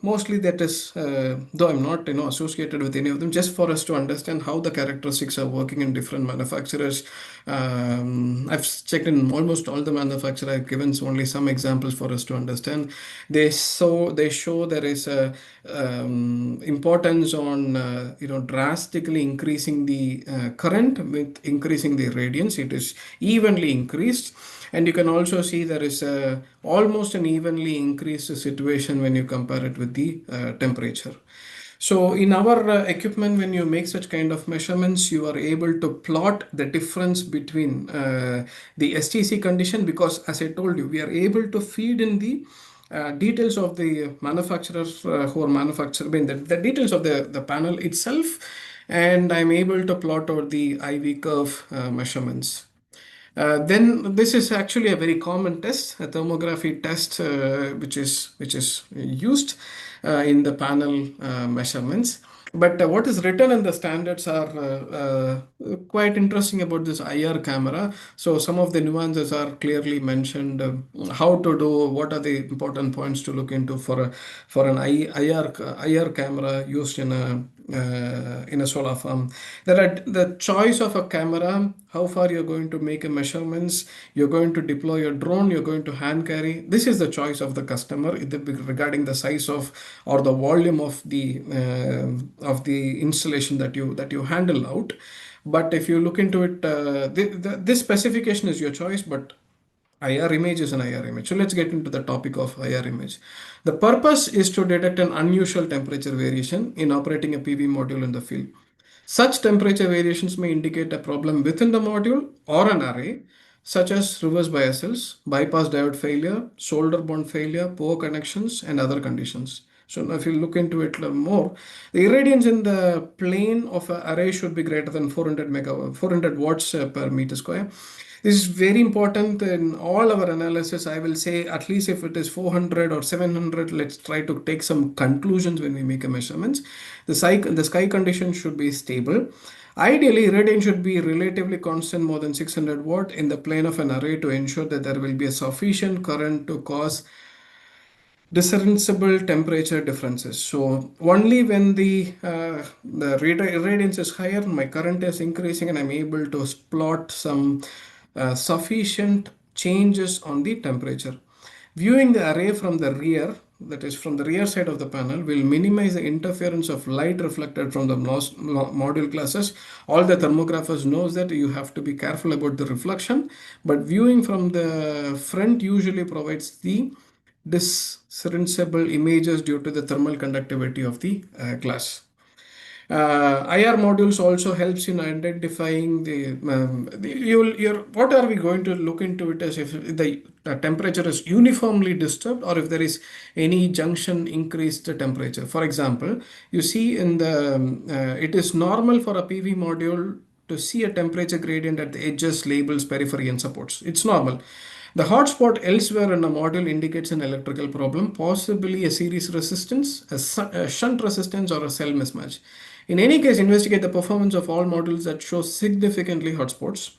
mostly that is, though I'm not associated with any of them, just for us to understand how the characteristics are working in different manufacturers. I've checked in almost all the manufacturers. I've given only some examples for us to understand. They show there is a importance on drastically increasing the current with increasing the radiance. It is evenly increased, and you can also see there is almost an evenly increased situation when you compare it with the temperature. So in our equipment, when you make such kind of measurements, you are able to plot the difference between the STC condition, because as I told you, we are able to feed in the details of the manufacturers who are manufacturing, the details of the panel itself, and I'm able to plot out the IV curve measurements. Then this is actually a very common test, a thermography test, which is used in the panel measurements. But what is written in the standards are quite interesting about this IR camera. So some of the nuances are clearly mentioned. How to do, what are the important points to look into for an IR camera used in a solar farm. There are the choice of a camera, how far you're going to make a measurements, you're going to deploy a drone, you're going to hand carry. This is the choice of the customer regarding the size of or the volume of the installation that you handle out. But if you look into it, this specification is your choice, but IR image is an IR image. So let's get into the topic of IR image. The purpose is to detect an unusual temperature variation in operating a PV module in the field. Such temperature variations may indicate a problem within the module or an array, such as reverse biases, bypass diode failure, solder bond failure, poor connections, and other conditions. So now if you look into it more, the irradiance in the plane of an array should be greater than 400 watts per meter square. This is very important in all our analysis. I will say at least if it is 400 or 700, let's try to take some conclusions when we make a measurements. The sky condition should be stable. Ideally, irradiance should be relatively constant, more than 600 watt in the plane of an array, to ensure that there will be a sufficient current to cause discernible temperature differences. So only when the irradiance is higher, my current is increasing, and I'm able to plot some sufficient changes on the temperature. Viewing the array from the rear, that is from the rear side of the panel, will minimize the interference of light reflected from the module glasses. All the thermographers knows that you have to be careful about the reflection, but viewing from the front usually provides the discernible images due to the thermal conductivity of the glass. IR modules also helps in identifying what are we going to look into it as if the temperature is uniformly disturbed or if there is any junction increased temperature. For example, you see in the it is normal for a PV module to see a temperature gradient at the edges, labels, periphery, and supports. It's normal. The hotspot elsewhere in a module indicates an electrical problem, possibly a series resistance, a shunt resistance, or a cell mismatch. In any case, investigate the performance of all modules that show significantly hotspots.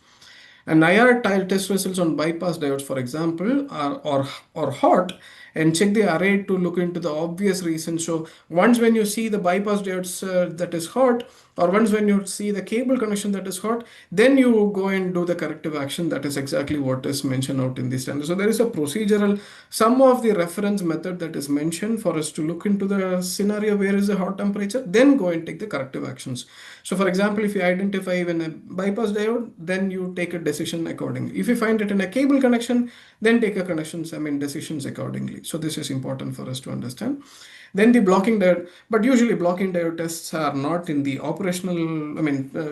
And IR test results on bypass diodes, for example, are hot, and check the array to look into the obvious reasons. So once when you see the bypass diodes that is hot, or once when you see the cable connection that is hot, then you go and do the corrective action. That is exactly what is mentioned out in the standard. So there is a procedural, some of the reference method that is mentioned for us to look into the scenario where is the hot temperature, then go and take the corrective actions. So for example, if you identify when a bypass diode, then you take a decision accordingly. If you find it in a cable connection, then take a decisions accordingly. So this is important for us to understand. Then the blocking diode, but usually blocking diode tests are not in the operational.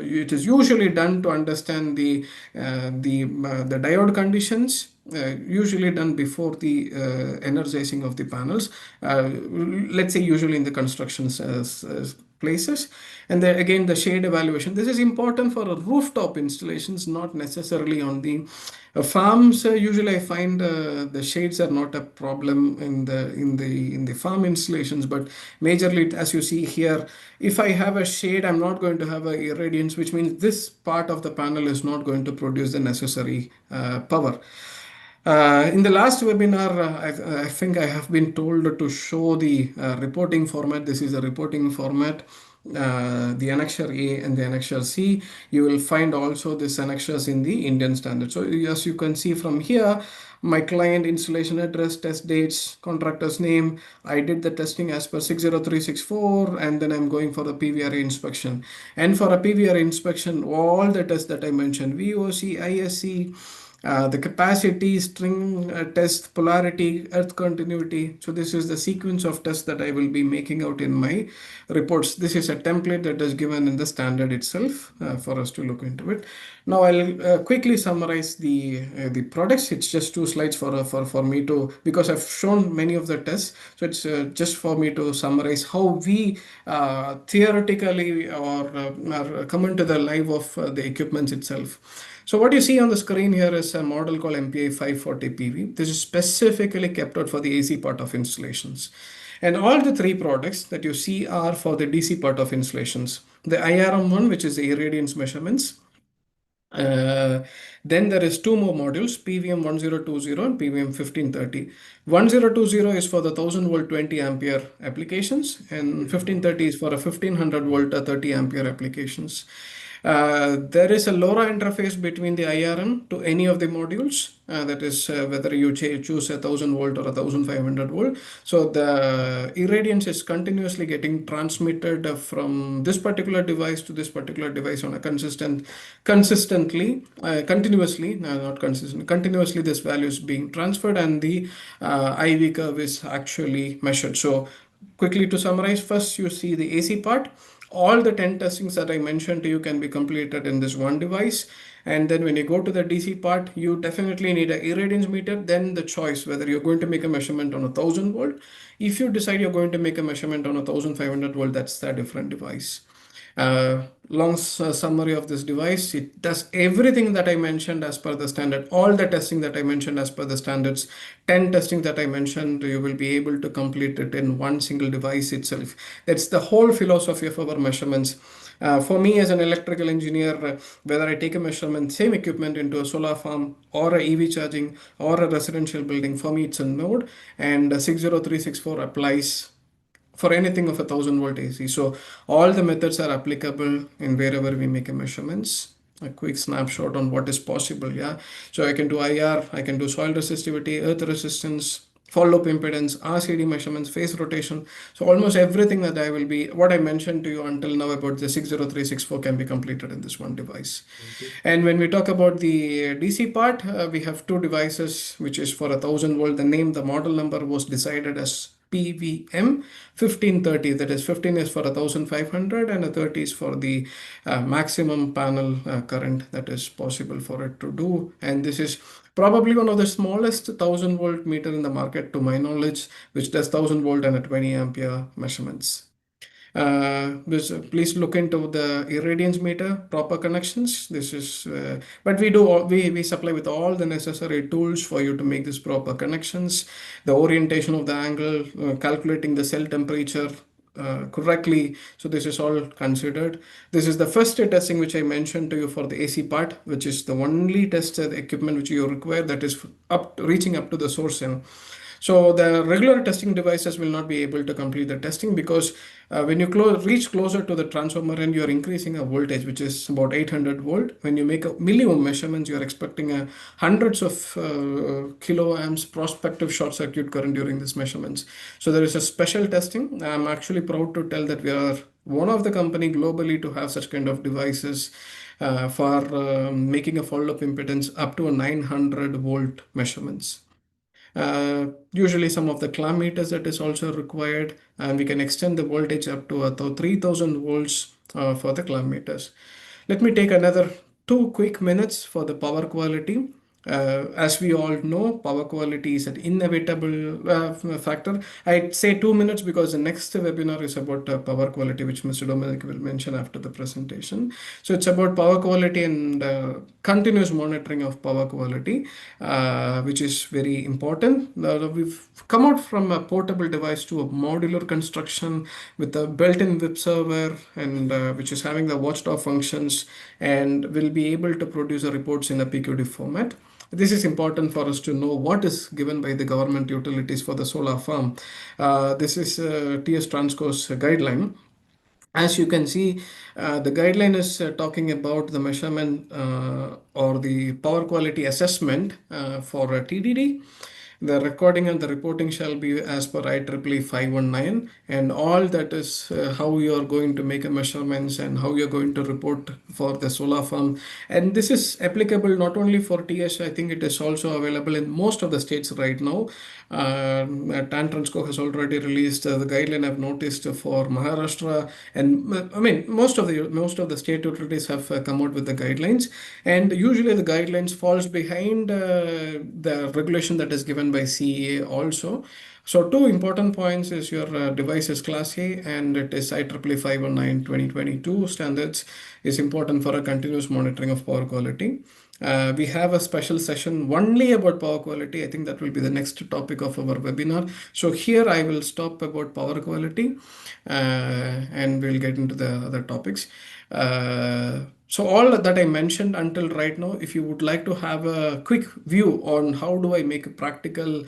It is usually done to understand the diode conditions. Usually done before the energizing of the panels. Let's say usually in the construction places. And then again, the shade evaluation. This is important for rooftop installations, not necessarily on the farms. Usually I find the shades are not a problem in the farm installations, but majorly, as you see here, if I have a shade, I'm not going to have a irradiance, which means this part of the panel is not going to produce the necessary power. In the last webinar, I think I have been told to show the reporting format. This is a reporting format. The annexure A and the annexure C. You will find also this annexures in the Indian standard. So as you can see from here, my client installation address, test dates, contractor's name. I did the testing as per 60364, and then I'm going for the PVRA inspection. And for a PVRA inspection, all the tests that I mentioned, VOC, ISC, the capacity, string test, polarity, earth continuity. So this is the sequence of tests that I will be making out in my reports. This is a template that is given in the standard itself for us to look into it. Now I'll quickly summarize the products. It's just 2 slides for me to, because I've shown many of the tests. So it's just for me to summarize how we theoretically or come into the life of the equipment itself. So what you see on the screen here is a model called MPI 540 PV. This is specifically kept out for the AC part of installations. And all the 3 products that you see are for the DC part of installations. The IRM one, which is the irradiance measurements. Then there is 2 more modules, PVM 1020 and PVM 1530. 1020 is for the 1000 volt 20 ampere applications, and 1530 is for a 1500 volt 30 ampere applications. There is a LoRa interface between the IRM to any of the modules. That is whether you choose a 1000 volt or a 1500 volt. So the irradiance is continuously getting transmitted from this particular device to this particular device on a continuously this value is being transferred, and the IV curve is actually measured. So quickly to summarize, first you see the AC part. All the 10 testings that I mentioned to you can be completed in this one device. And then when you go to the DC part, you definitely need an irradiance meter. Then the choice whether you're going to make a measurement on a 1000 volt. If you decide you're going to make a measurement on a 1500 volt, that's a different device. Long summary of this device. It does everything that I mentioned as per the standard, all the testing that I mentioned as per the standards, 10 testing that I mentioned, you will be able to complete it in one single device itself. That's the whole philosophy of our measurements. For me as an electrical engineer, whether I take a measurement, same equipment into a solar farm or a EV charging or a residential building, for me it's a node, and 60364 applies for anything of a 1000 volt AC. So all the methods are applicable in wherever we make a measurements. A quick snapshot on what is possible. Yeah. So I can do IR, I can do soil resistivity, earth resistance, follow-up impedance, RCD measurements, phase rotation. So almost everything that I will be, what I mentioned to you until now about the 60364 can be completed in this one device. Okay. And when we talk about the DC part, we have two devices, which is for 1,000 volt. The name, the model number was decided as PVM 1530. That is 15 is for 1,500 and a 30 is for the maximum panel current that is possible for it to do. And this is probably one of the smallest 1,000 volt meter in the market to my knowledge, which does 1,000 volt and a 20 ampere measurements. Please look into the irradiance meter, proper connections. This is, but we supply with all the necessary tools for you to make this proper connections, the orientation of the angle, calculating the cell temperature correctly. So this is all considered. This is the first testing which I mentioned to you for the AC part, which is the only test equipment which you require that is reaching up to the source end. So the regular testing devices will not be able to complete the testing because when you reach closer to the transformer and you're increasing a voltage, which is about 800 volt. When you make a milliohm measurements, you're expecting hundreds of kiloamps prospective short circuit current during these measurements. So there is a special testing. I'm actually proud to tell that we are one of the company globally to have such kind of devices for making a follow-up impedance up to a 900 volt measurements. Usually some of the clamp meters that is also required, and we can extend the voltage up to 3,000 volts for the clamp meters. Let me take another 2 quick minutes for the power quality. As we all know, power quality is an inevitable factor. I'd say 2 minutes because the next webinar is about power quality, which Mr. Dominic will mention after the presentation. So it's about power quality and continuous monitoring of power quality, which is very important. We've come out from a portable device to a modular construction with a built-in web server, and which is having the watchdog functions and will be able to produce the reports in a PQD format. This is important for us to know what is given by the government utilities for the solar farm. This is TS Transco's guideline. As you can see, the guideline is talking about the measurement or the power quality assessment for a TDD. The recording and the reporting shall be as per IEEE 519, and all that is how you are going to make a measurements and how you're going to report for the solar farm. And this is applicable not only for TS, I think it is also available in most of the states right now. TAN Transco has already released the guideline. I've noticed for Maharashtra, and I mean most of the state utilities have come out with the guidelines, and usually the guidelines falls behind the regulation that is given by CEA also. So two important points is your device is Class A and it is IEEE 519 2022 standards is important for a continuous monitoring of power quality. We have a special session only about power quality. I think that will be the next topic of our webinar. So here I will stop about power quality and we'll get into the other topics. So all that I mentioned until right now, if you would like to have a quick view on how do I make a practical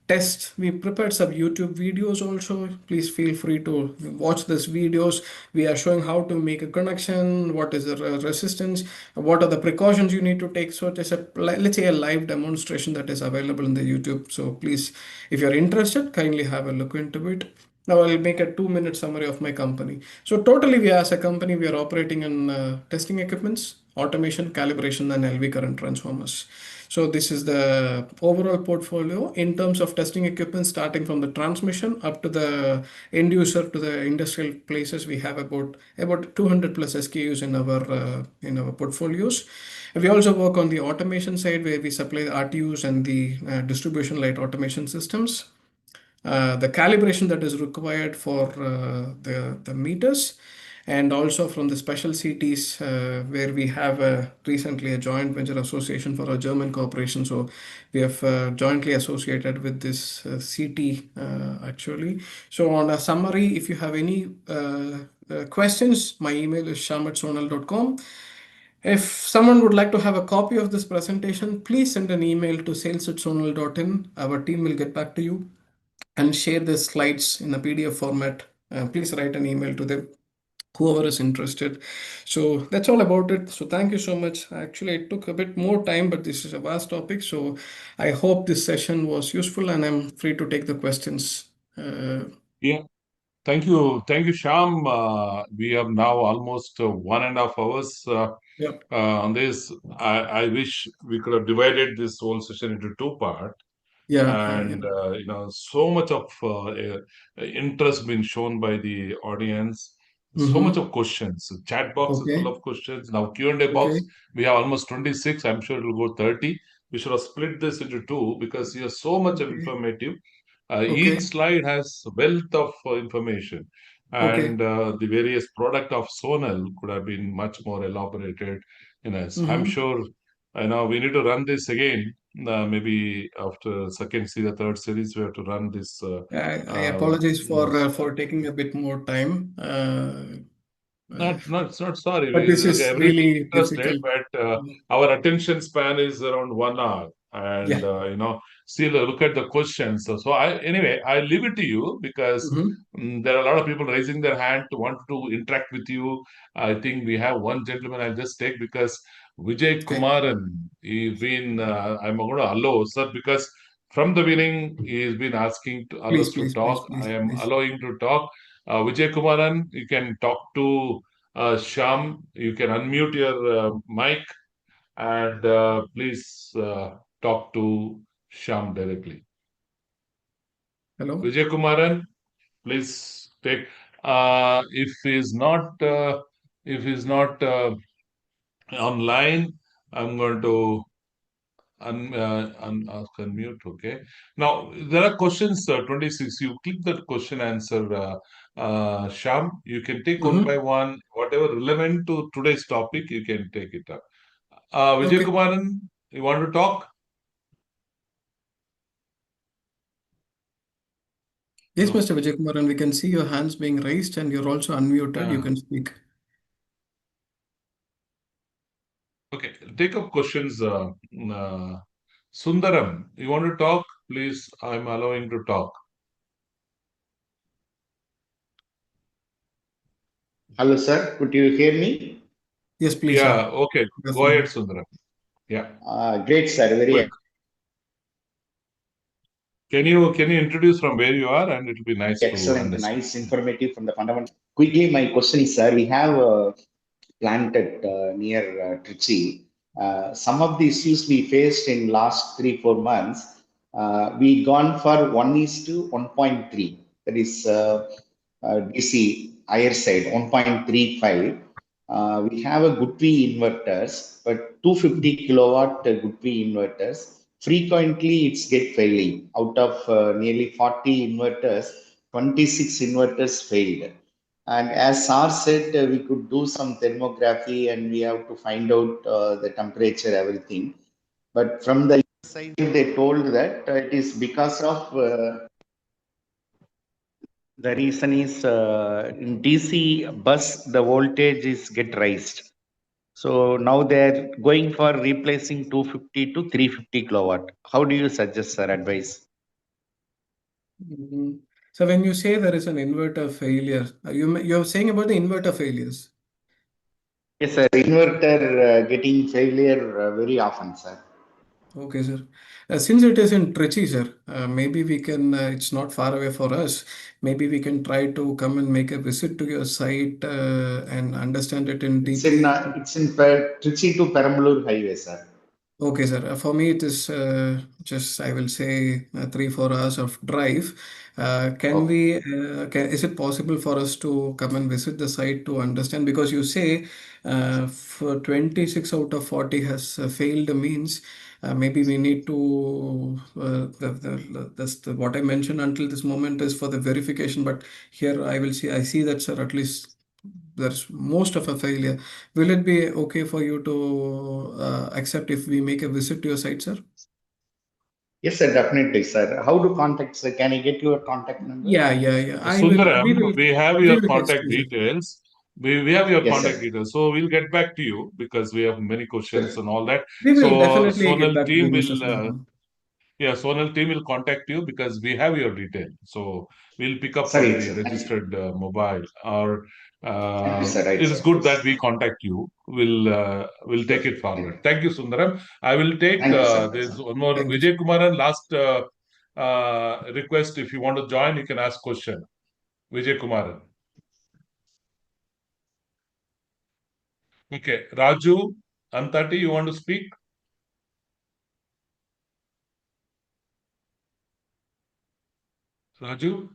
test, we prepared some YouTube videos also. Please feel free to watch these videos. We are showing how to make a connection, what is the resistance, what are the precautions you need to take. So it is a, let's say, a live demonstration that is available in the YouTube. So please, if you're interested, kindly have a look into it. Now I'll make a 2 minute summary of my company. So totally, we as a company, we are operating in testing equipments, automation, calibration, and LV current transformers. So this is the overall portfolio in terms of testing equipment, starting from the transmission up to the end user to the industrial places. We have about 200 plus SKUs in our portfolios. We also work on the automation side where we supply the RTUs and the distribution light automation systems. The calibration that is required for the meters, and also from the special CTs where we have recently a joint venture association for a German corporation. So we have jointly associated with this CT actually. So on a summary, if you have any questions, my email is sham@sonal.com. If someone would like to have a copy of this presentation, please send an email to sales@sonal.in. Our team will get back to you and share the slides in a PDF format. Please write an email to them. whoever is interested. So that's all about it. So thank you so much. Actually, it took a bit more time, but this is a vast topic. So I hope this session was useful, and I'm free to take the questions. Yeah. Thank you, Sham. We have now almost 1.5 hours Yeah, on this. I wish we could have divided this whole session into two parts. yeah, yeah. And so much of interest been shown by the audience. So much Mm-hmm. of questions. Chat box is full Okay, of questions. Now Q&A box, okay, we have almost 26. I'm sure it will go 30. We should have split this into two because here so much of okay, informative. Each okay, slide has wealth of information, okay. and the various product of Sonal could have been much more elaborated. I'm Mm-hmm. sure. I know we need to run this again. Maybe after second series, third series, we have to run this. I Uh, apologize this- for taking a bit more time. it's not sorry. But this Look, is everybody really interested, difficult. but our attention span is around 1 hour, Yeah. and still look at the questions. So I leave it to you because Mm-hmm. there are a lot of people raising their hand to want to interact with you. I think we have one gentleman I'll just take because Vijay Okay. Kumaran, he's been. I'm going to allow sir because from the beginning he's been asking to Please, others to please, please, talk. I please, am please. allowing to talk. Vijay Kumaran, you can talk to Sham, you can unmute your mic and please talk to Sham directly. Hello. Vijay Kumaran, please take. If he's not, online, I'm going to ask unmute. Okay. Now there are questions. 26. You click that question answer. Sham, you can take one Mm-hmm. by one. Whatever relevant to today's topic, you can take it up. Vijay Okay. Kumaran, you want to talk? Yes, No. Mr. Vijay Kumar, and we can see your hands being raised and you're also unmuted. You Uh, can speak. okay, take up questions. Sundaram, you want to talk? Please, I'm allowing to talk. Hello, sir. Could you hear me? Yes, please, Yeah, sir. okay. You're Go ahead, fine. Sundaram. Yeah, Great, sir. quick. Very Can you introduce from where you are, and it'll be nice to excellent, understand. nice, informative from the fundamental. Quickly, my question is, sir, we have planted near Trichy. Some of the issues we faced in last 3 4 months, we gone for 1:1.3. That is DC higher side 1.35. We have a good P inverters, but 250 kilowatt good P inverters. Frequently, it's get failing. Out of nearly 40 inverters, 26 inverters failed. And as SAR said, we could do some thermography and we have to find out the temperature, everything. But from the side, they told that it is because of the reason is in DC bus, the voltage is get raised. So now they're going for replacing 250 to 350 kilowatt. How do you suggest, sir, advice? Mhm. So when you say there is an inverter failure, you're saying about the inverter failures. Yes, sir. Inverter getting failure very often, sir. Okay, sir. Since it is in Trichy, sir, maybe we can, it's not far away for us. Maybe we can try to come and make a visit to your site and understand it in deeply. It's in Trichy to Perambalur highway, sir. Okay, sir. For me, it is just, I will say, 3 4 hours of drive. Okay. Is it possible for us to come and visit the site to understand? Because you say for 26 out of 40 has failed means maybe we need to, what I mentioned until this moment is for the verification. But here I see that, sir, at least there's most of a failure. Will it be okay for you to accept if we make a visit to your site, sir? Yes, sir, definitely, sir. How to contact, sir? Can I get your contact number? Yeah, yeah, yeah. Sundaram, we have We your will text contact you, sir. details. We have your Yes, contact sir. details. So we'll get back to you because we have many questions Sure. and all that. We will So definitely get Sonal back to you, team Mr. will Sundaram. Yeah, Sonal team will contact you because we have your detail. So we'll pick up Sorry, from the registered mobile, or right, it is sir. good that we contact you. We'll take it forward. Thank you, Sundaram. I will take Thank you, sir. there's one more Thank you. Vijay Kumaran last request. If you want to join, you can ask question. Vijay Kumaran. Okay, Raju Antati, you want to speak? Raju?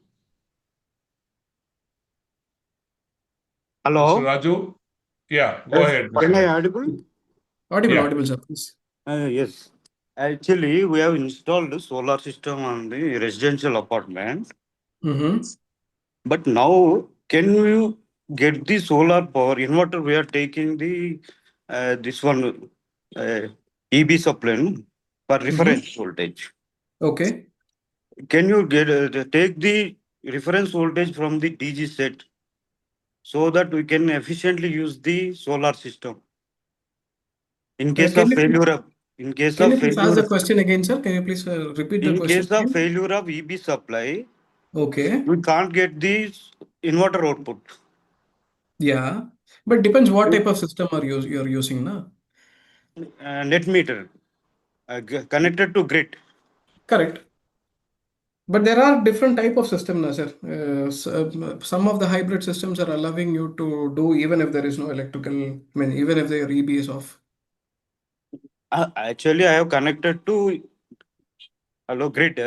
Hello. Mr. Raju? Yeah, go ahead, Can Mr. I Raju. audible? Audible, Yeah. audible, sir, please. Yes. Actually, we have installed the solar system on the residential apartment. Mm-hmm. But now, can you get the solar power inverter? We are taking the this one EB supply for reference voltage. Okay. Can you get take the reference voltage from the DG set so that we can efficiently use the solar system in case Can of you failure of in case can of you please ask the failure question again, sir? Can you please repeat the in question case of again? failure of EB supply, Okay. we can't get the inverter output. Yeah. But depends what type of system you're using, na? Net meter connected to grid. Correct. But there are different type of system, na, sir. Some of the hybrid systems are allowing you to do even if there is no electrical, I mean, even if their EB is off. Actually, I have connected to grid.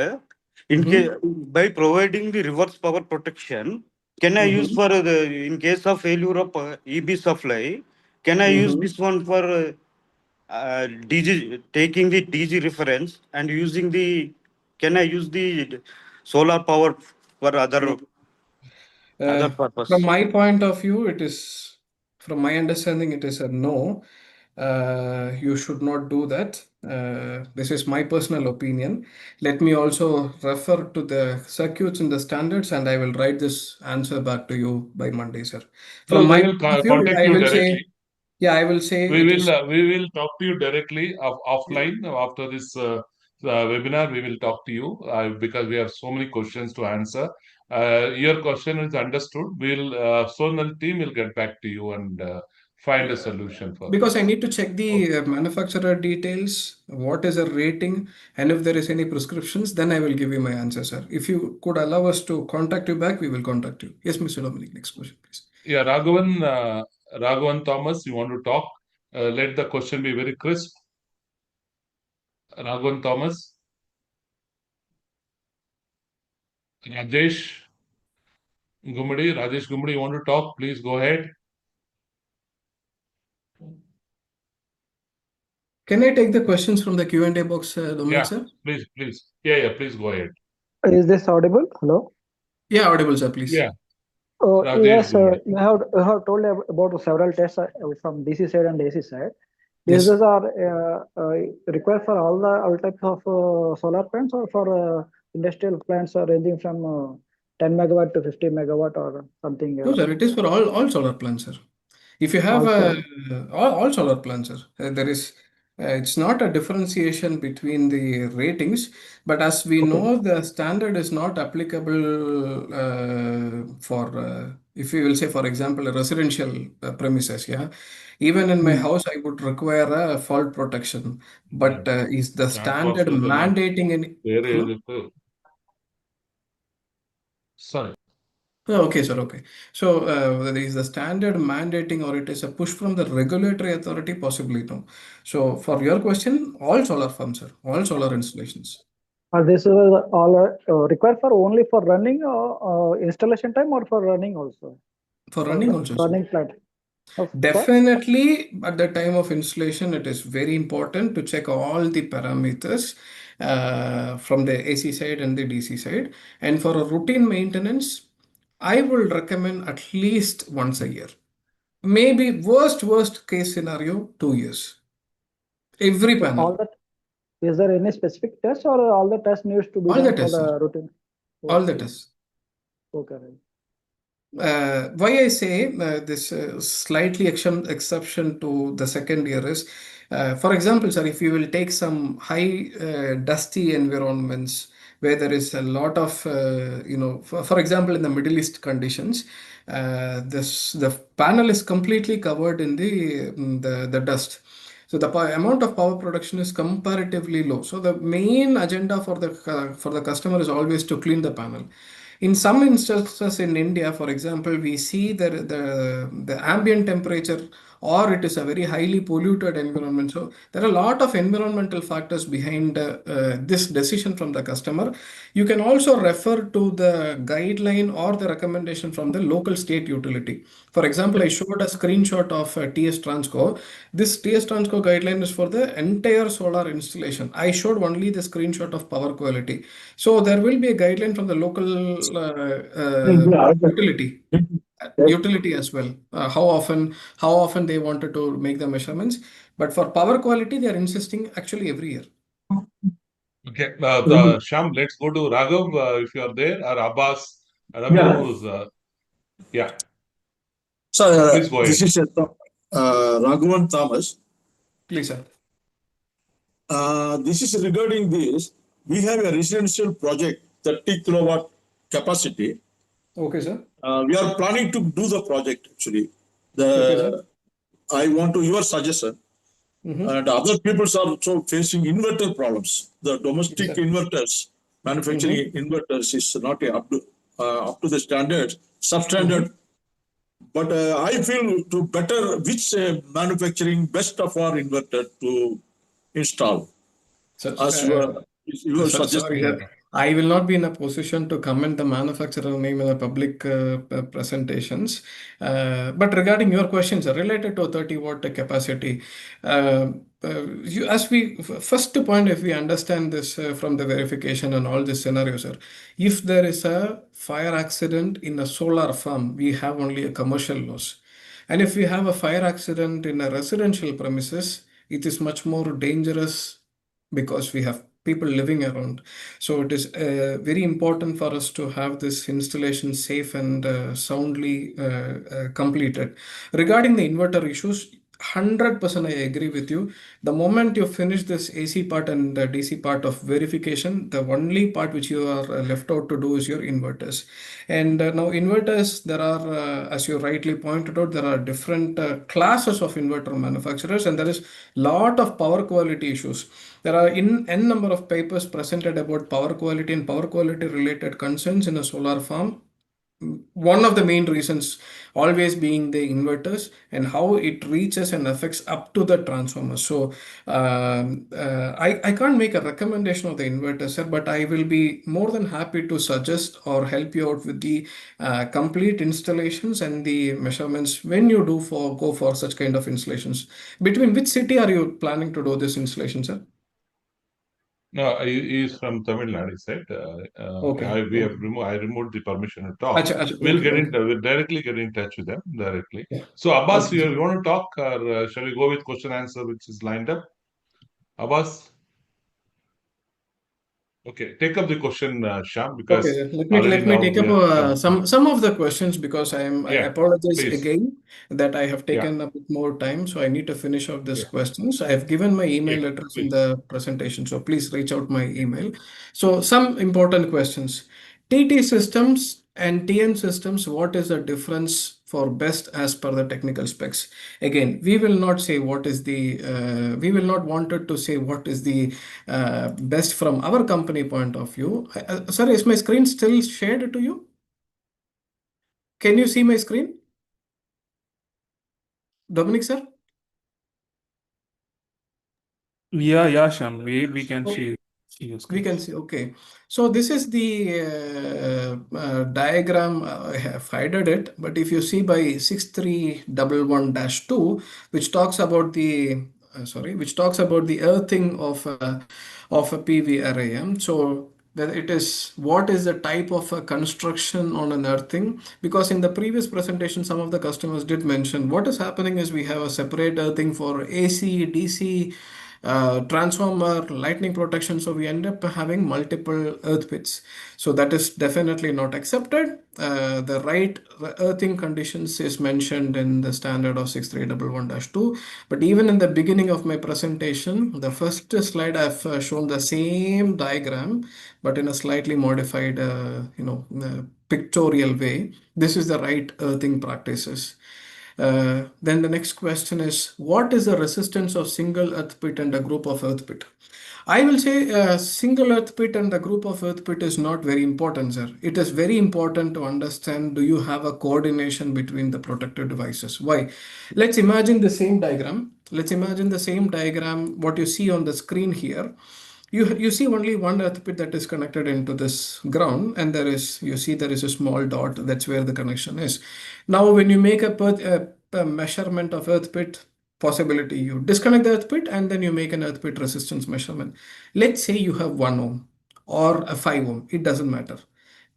In Mhm. case by providing the reverse power protection, can I use Mhm. for the in case of failure of EB supply? Can I use Mhm. this one for DG taking the DG reference and using the? Can I use the solar power for other From purpose? my point of view, from my understanding, it is a no. You should not do that. This is my personal opinion. Let me also refer to the circuits in the standards, and I will write this answer back to you by Monday, sir. No, From we my will point of view, contact I you will directly. say, yeah, I will say it is. We will talk to you directly offline after this webinar. We will talk to you because we have so many questions to answer. Your question is understood. Sonal team will get back to you and find a solution for Because this. I need to check the manufacturer details, what is the rating, and if there is any prescriptions, then I will give you my answer, sir. If you could allow us to contact you back, we will contact you. Yes, Mr. Dominic, next question, please. Yeah, Raghavan Thomas, you want to talk? Let the question be very crisp. Raghavan Thomas, Rajesh Gumadi, you want to talk? Please go ahead. Can I take the questions from the Q&A box, Dominic, Yeah, sir? please. Yeah, please go ahead. Is this audible? Hello. Yeah, audible, sir, please. Yeah, Rajesh Yes, Gumadi. you have told about several tests from DC side and AC side. Yes. These are required for all types of solar plants or for industrial plants ranging from 10 megawatt to 50 megawatt or something No, else. sir, it is for all solar plants, sir. If you have Also, all solar plants, sir, there is it's not a differentiation between the ratings, but as we okay. know, the standard is not applicable for if you will say, for example, a residential premises. Yeah, even in my house, I would require a fault protection, but is the standard mandating any? Hello? Sorry. Oh, okay, sir. Okay. So, is the standard mandating or it is a push from the regulatory authority? Possibly no. So, for your question, all solar farms, sir, all solar installations. Are this all required for only for running installation time or for running also? For running also, sir. Running plant. Definitely, at the time of installation, it is very important to check all the parameters from the AC side and the DC side. And for a routine maintenance, I will recommend at least once a year. Maybe worst case scenario, 2 years. Every panel. All that. Is there any specific test or all the tests needs to be All the done for tests, the sir. routine? All the Okay. tests. Okay. Right. Why I say this slightly exception to the second year is, for example, sir, if you will take some high dusty environments where there is a lot of, for example, in the Middle East conditions, the panel is completely covered in the dust. So the amount of power production is comparatively low. So the main agenda for the customer is always to clean the panel. In some instances in India, for example, we see the ambient temperature, or it is a very highly polluted environment. So there are a lot of environmental factors behind this decision from the customer. You can also refer to the guideline or the recommendation from the local state utility. For example, I showed a screenshot of TS Transco. This TS Transco guideline is for the entire solar installation. I showed only the screenshot of power quality. So there will be a guideline from the local utility as well. How often they wanted to make the measurements. But for power quality, they are insisting actually every year. Okay, Sham, let's go to Raghav if you are there, or Abbas. I don't Yeah. know who's, yeah, So, please go this ahead. is Raghavan Thomas. Please, sir. This is regarding this. We have a residential project, 30 kilowatt capacity. Okay, sir. We are planning to do the project actually. Okay, sir. I want to your suggestion. And other people are also facing inverter problems. The domestic Yes, sir. inverters, manufacturing inverters is not up to the standard, substandard. But I feel to better which manufacturing best of our inverter to install. Sir, As you were sorry, suggesting. I will not be in a position to comment the manufacturer name in the public presentations. But regarding your questions related to 30-watt capacity, first point, if we understand this from the verification and all this scenario, sir, if there is a fire accident in a solar farm, we have only a commercial loss. And if we have a fire accident in a residential premises, it is much more dangerous because we have people living around. So it is very important for us to have this installation safe and soundly completed. Regarding the inverter issues, 100% I agree with you. The moment you finish this AC part and the DC part of verification, the only part which you are left out to do is your inverters. And now inverters, there are, as you rightly pointed out, there are different classes of inverter manufacturers, and there is lot of power quality issues. There are n number of papers presented about power quality and power quality related concerns in a solar farm. One of the main reasons always being the inverters and how it reaches and affects up to the transformer. So I can't make a recommendation of the inverter, sir, but I will be more than happy to suggest or help you out with the complete installations and the measurements when you do go for such kind of installations. Between which city are you planning to do this installation, sir? No, he is from Tamil Nadu, he said. Okay. I removed the permission to talk. We'll directly get in touch with them directly. Yeah. So Abbas, Okay. you want to talk, or shall we go with question answer which is lined up? Abbas? Okay, take up the question, Sham, because Okay, let already me now take we up are some of the questions because I yeah, apologize please. again that I have Yeah, taken a bit more time, so I need to finish off these yeah, questions. I have given my email address in please. the presentation, so please reach out my email. So some important questions. TT systems and TN systems, what is the difference for best as per the technical specs? Again, we will not say what is the, we will not wanted to say what is the best from our company point of view. Sorry, is my screen still shared to you? Can you see my screen? Dominic, sir? Yeah, Sham. We can see your We screen. can see, okay. So this is the diagram. I have hidden it, but if you see by 6311-2, which talks about the which talks about the earthing of a PV array. So whether it is what is the type of a construction on an earthing, because in the previous presentation some of the customers did mention what is happening is we have a separate earthing for AC, DC, transformer, lightning protection. So we end up having multiple earth pits. So that is definitely not accepted. The right earthing conditions is mentioned in the standard of 6311-2. But even in the beginning of my presentation, the first slide I've shown the same diagram, but in a slightly modified, pictorial way. This is the right earthing practices. Then the next question is, what is the resistance of single earth pit and a group of earth pit? I will say a single earth pit and a group of earth pit is not very important, sir. It is very important to understand, do you have a coordination between the protective devices? Why? Let's imagine the same diagram. Let's imagine the same diagram, what you see on the screen here. You see only one earth pit that is connected into this ground, and there is a small dot. That's where the connection is. Now, when you make a measurement of earth pit possibility, you disconnect the earth pit and then you make an earth pit resistance measurement. Let's say you have 1 ohm or a 5 ohm. It doesn't matter.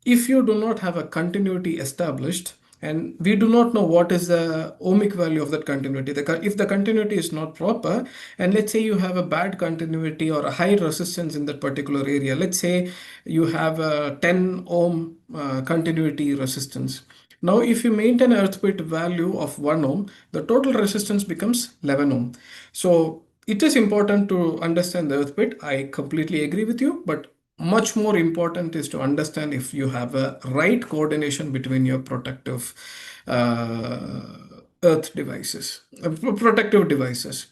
If you do not have a continuity established, and we do not know what is the ohmic value of that continuity. If the continuity is not proper, and let's say you have a bad continuity or a high resistance in that particular area, let's say you have a 10 ohm continuity resistance. Now, if you maintain an earth pit value of 1 ohm, the total resistance becomes 11 ohm. So it is important to understand the earth pit. I completely agree with you, but much more important is to understand if you have a right coordination between your protective earth devices, protective devices.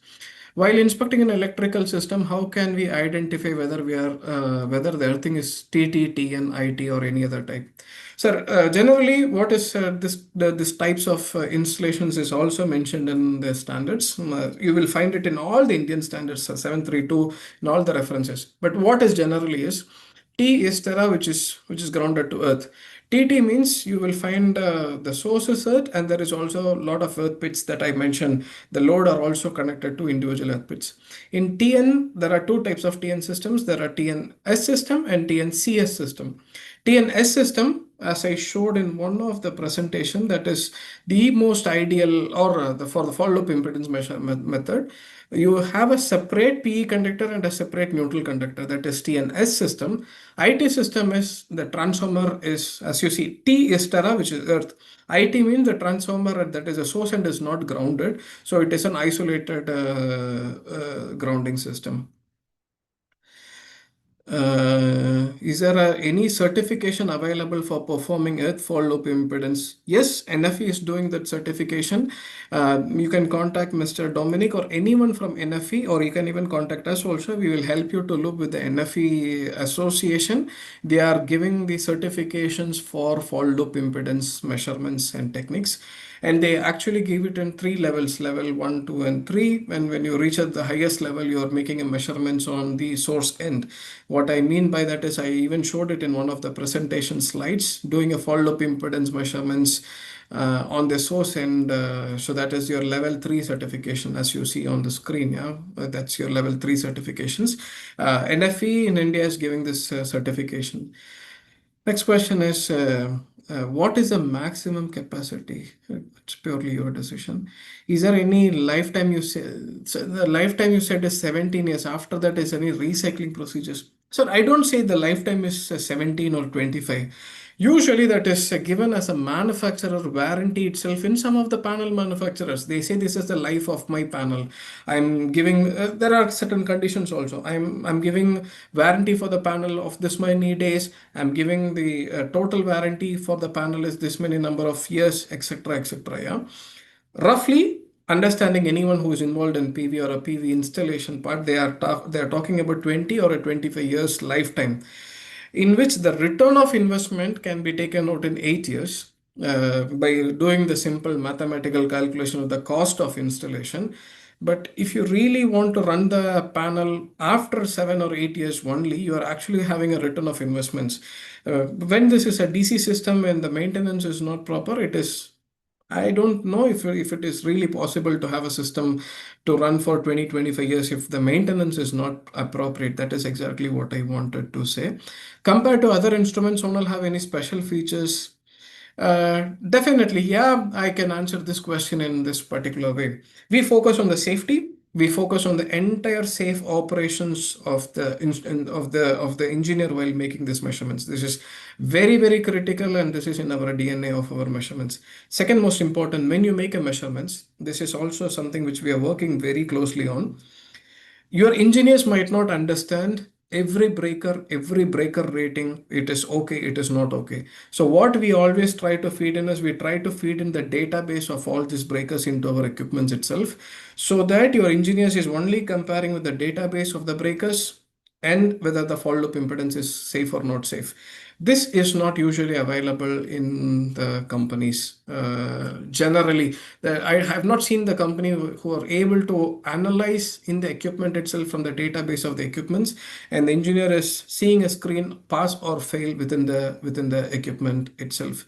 While inspecting an electrical system, how can we identify whether whether the earthing is TT, TN, IT, or any other type? Sir, generally, what is this types of installations is also mentioned in the standards. You will find it in all the Indian standards, 732, in all the references. But what is generally is T is terra, which is grounded to earth. TT means you will find the source is earth, and there is also a lot of earth pits that I mentioned. The load are also connected to individual earth pits. In TN, there are two types of TN systems. There are TNS system and TNCS system. TNS system, as I showed in one of the presentation, that is the most ideal, or for the for-loop impedance measurement method. You have a separate PE conductor and a separate neutral conductor, that is TNS system. IT system is the transformer is, as you see, T is terra, which is earth. IT means the transformer that is a source and is not grounded. So it is an isolated grounding system. Is there any certification available for performing earth for loop impedance? Yes, NFE is doing that certification. You can contact Mr. Dominic or anyone from NFE, or you can even contact us also. We will help you to loop with the NFE association. They are giving the certifications for loop impedance measurements and techniques. And they actually give it in 3 levels, level 1, 2, and 3. And when you reach at the highest level, you are making a measurements on the source end. What I mean by that is I even showed it in one of the presentation slides, doing a loop impedance measurements on the source end. So that is your level 3 certification, as you see on the screen. Yeah, that's your level 3 certifications. NFE in India is giving this certification. Next question is, what is the maximum capacity? It's purely your decision. Is there any lifetime you said? So the lifetime you said is 17 years. After that, is any recycling procedures? So I don't say the lifetime is 17 or 25. Usually that is given as a manufacturer warranty itself in some of the panel manufacturers. They say this is the life of my panel. I'm giving, there are certain conditions also. I'm giving warranty for the panel of this many days. I'm giving the total warranty for the panel is this many number of years, etc., etc. Yeah. Roughly, understanding anyone who is involved in PV or a PV installation part, they are talking about 20 or a 25 years lifetime, in which the return of investment can be taken out in 8 years by doing the simple mathematical calculation of the cost of installation. But if you really want to run the panel after 7 or 8 years only, you are actually having a return of investments. When this is a DC system and the maintenance is not proper, it is, I don't know if it is really possible to have a system to run for 20-25 years if the maintenance is not appropriate. That is exactly what I wanted to say. Compared to other instruments, Sonal have any special features? Definitely, yeah, I can answer this question in this particular way. We focus on the safety. we focus on the entire safe operations of the engineer while making these measurements. This is very, very critical, and this is in our DNA of our measurements. Second most important, when you make a measurements, this is also something which we are working very closely on. Your engineers might not understand every breaker rating. It is okay, it is not okay. So what we always try to feed in is we try to feed in the database of all these breakers into our equipments itself, so that your engineers is only comparing with the database of the breakers and whether the fault loop impedance is safe or not safe. This is not usually available in the companies. Generally, I have not seen the company who are able to analyze in the equipment itself from the database of the equipments, and the engineer is seeing a screen pass or fail within the equipment itself.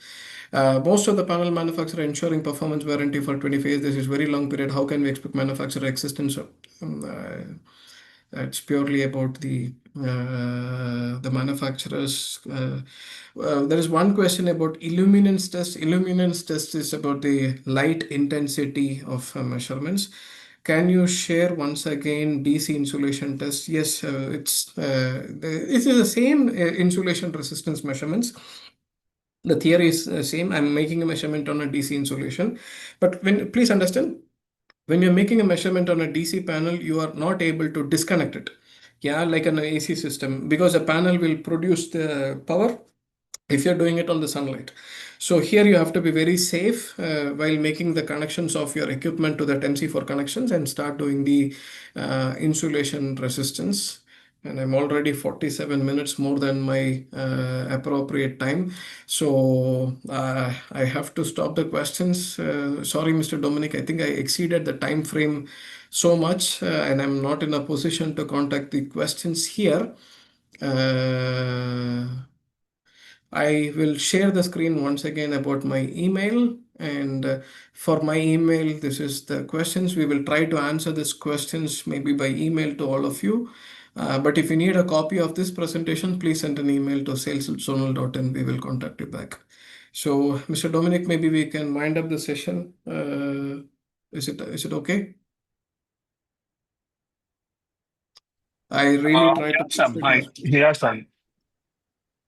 Most of the panel manufacturer ensuring performance warranty for 25 years. This is very long period. How can we expect manufacturer existence? It's purely about the manufacturers. There is one question about illuminance test. Illuminance test is about the light intensity of measurements. Can you share once again DC insulation test? Yes, it is the same insulation resistance measurements. The theory is the same. I'm making a measurement on a DC insulation, but please understand, when you're making a measurement on a DC panel, you are not able to disconnect it. Yeah, like an AC system, because a panel will produce the power if you're doing it on the sunlight. So here you have to be very safe while making the connections of your equipment to that MC4 connections and start doing the insulation resistance. And I'm already 47 minutes more than my appropriate time. So I have to stop the questions. Sorry, Mr. Dominic, I think I exceeded the time frame so much, and I'm not in a position to contact the questions here. I will share the screen once again about my email, and for my email, this is the questions. We will try to answer these questions maybe by email to all of you. But if you need a copy of this presentation, please send an email to sales@sonal.in. We will contact you back. So, Mr. Dominic, maybe we can wind up the session. Is it okay? I really try Yeah, to. Sam. Hi. Yeah, Sam.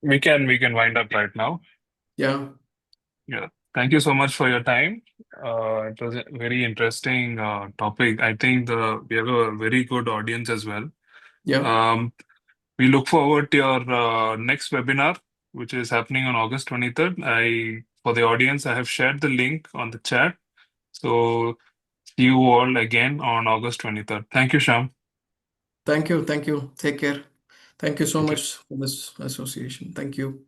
We can wind up right now. Yeah. Yeah. Thank you so much for your time. It was a very interesting topic. I think we have a very good audience as well. Yeah. We look forward to your next webinar, which is happening on August 23rd. For the audience, I have shared the link on the chat. So see you all again on August 23rd. Thank you, Sham. Thank you. Thank you. Take care. Thank you so Thank you. much for this association. Thank you.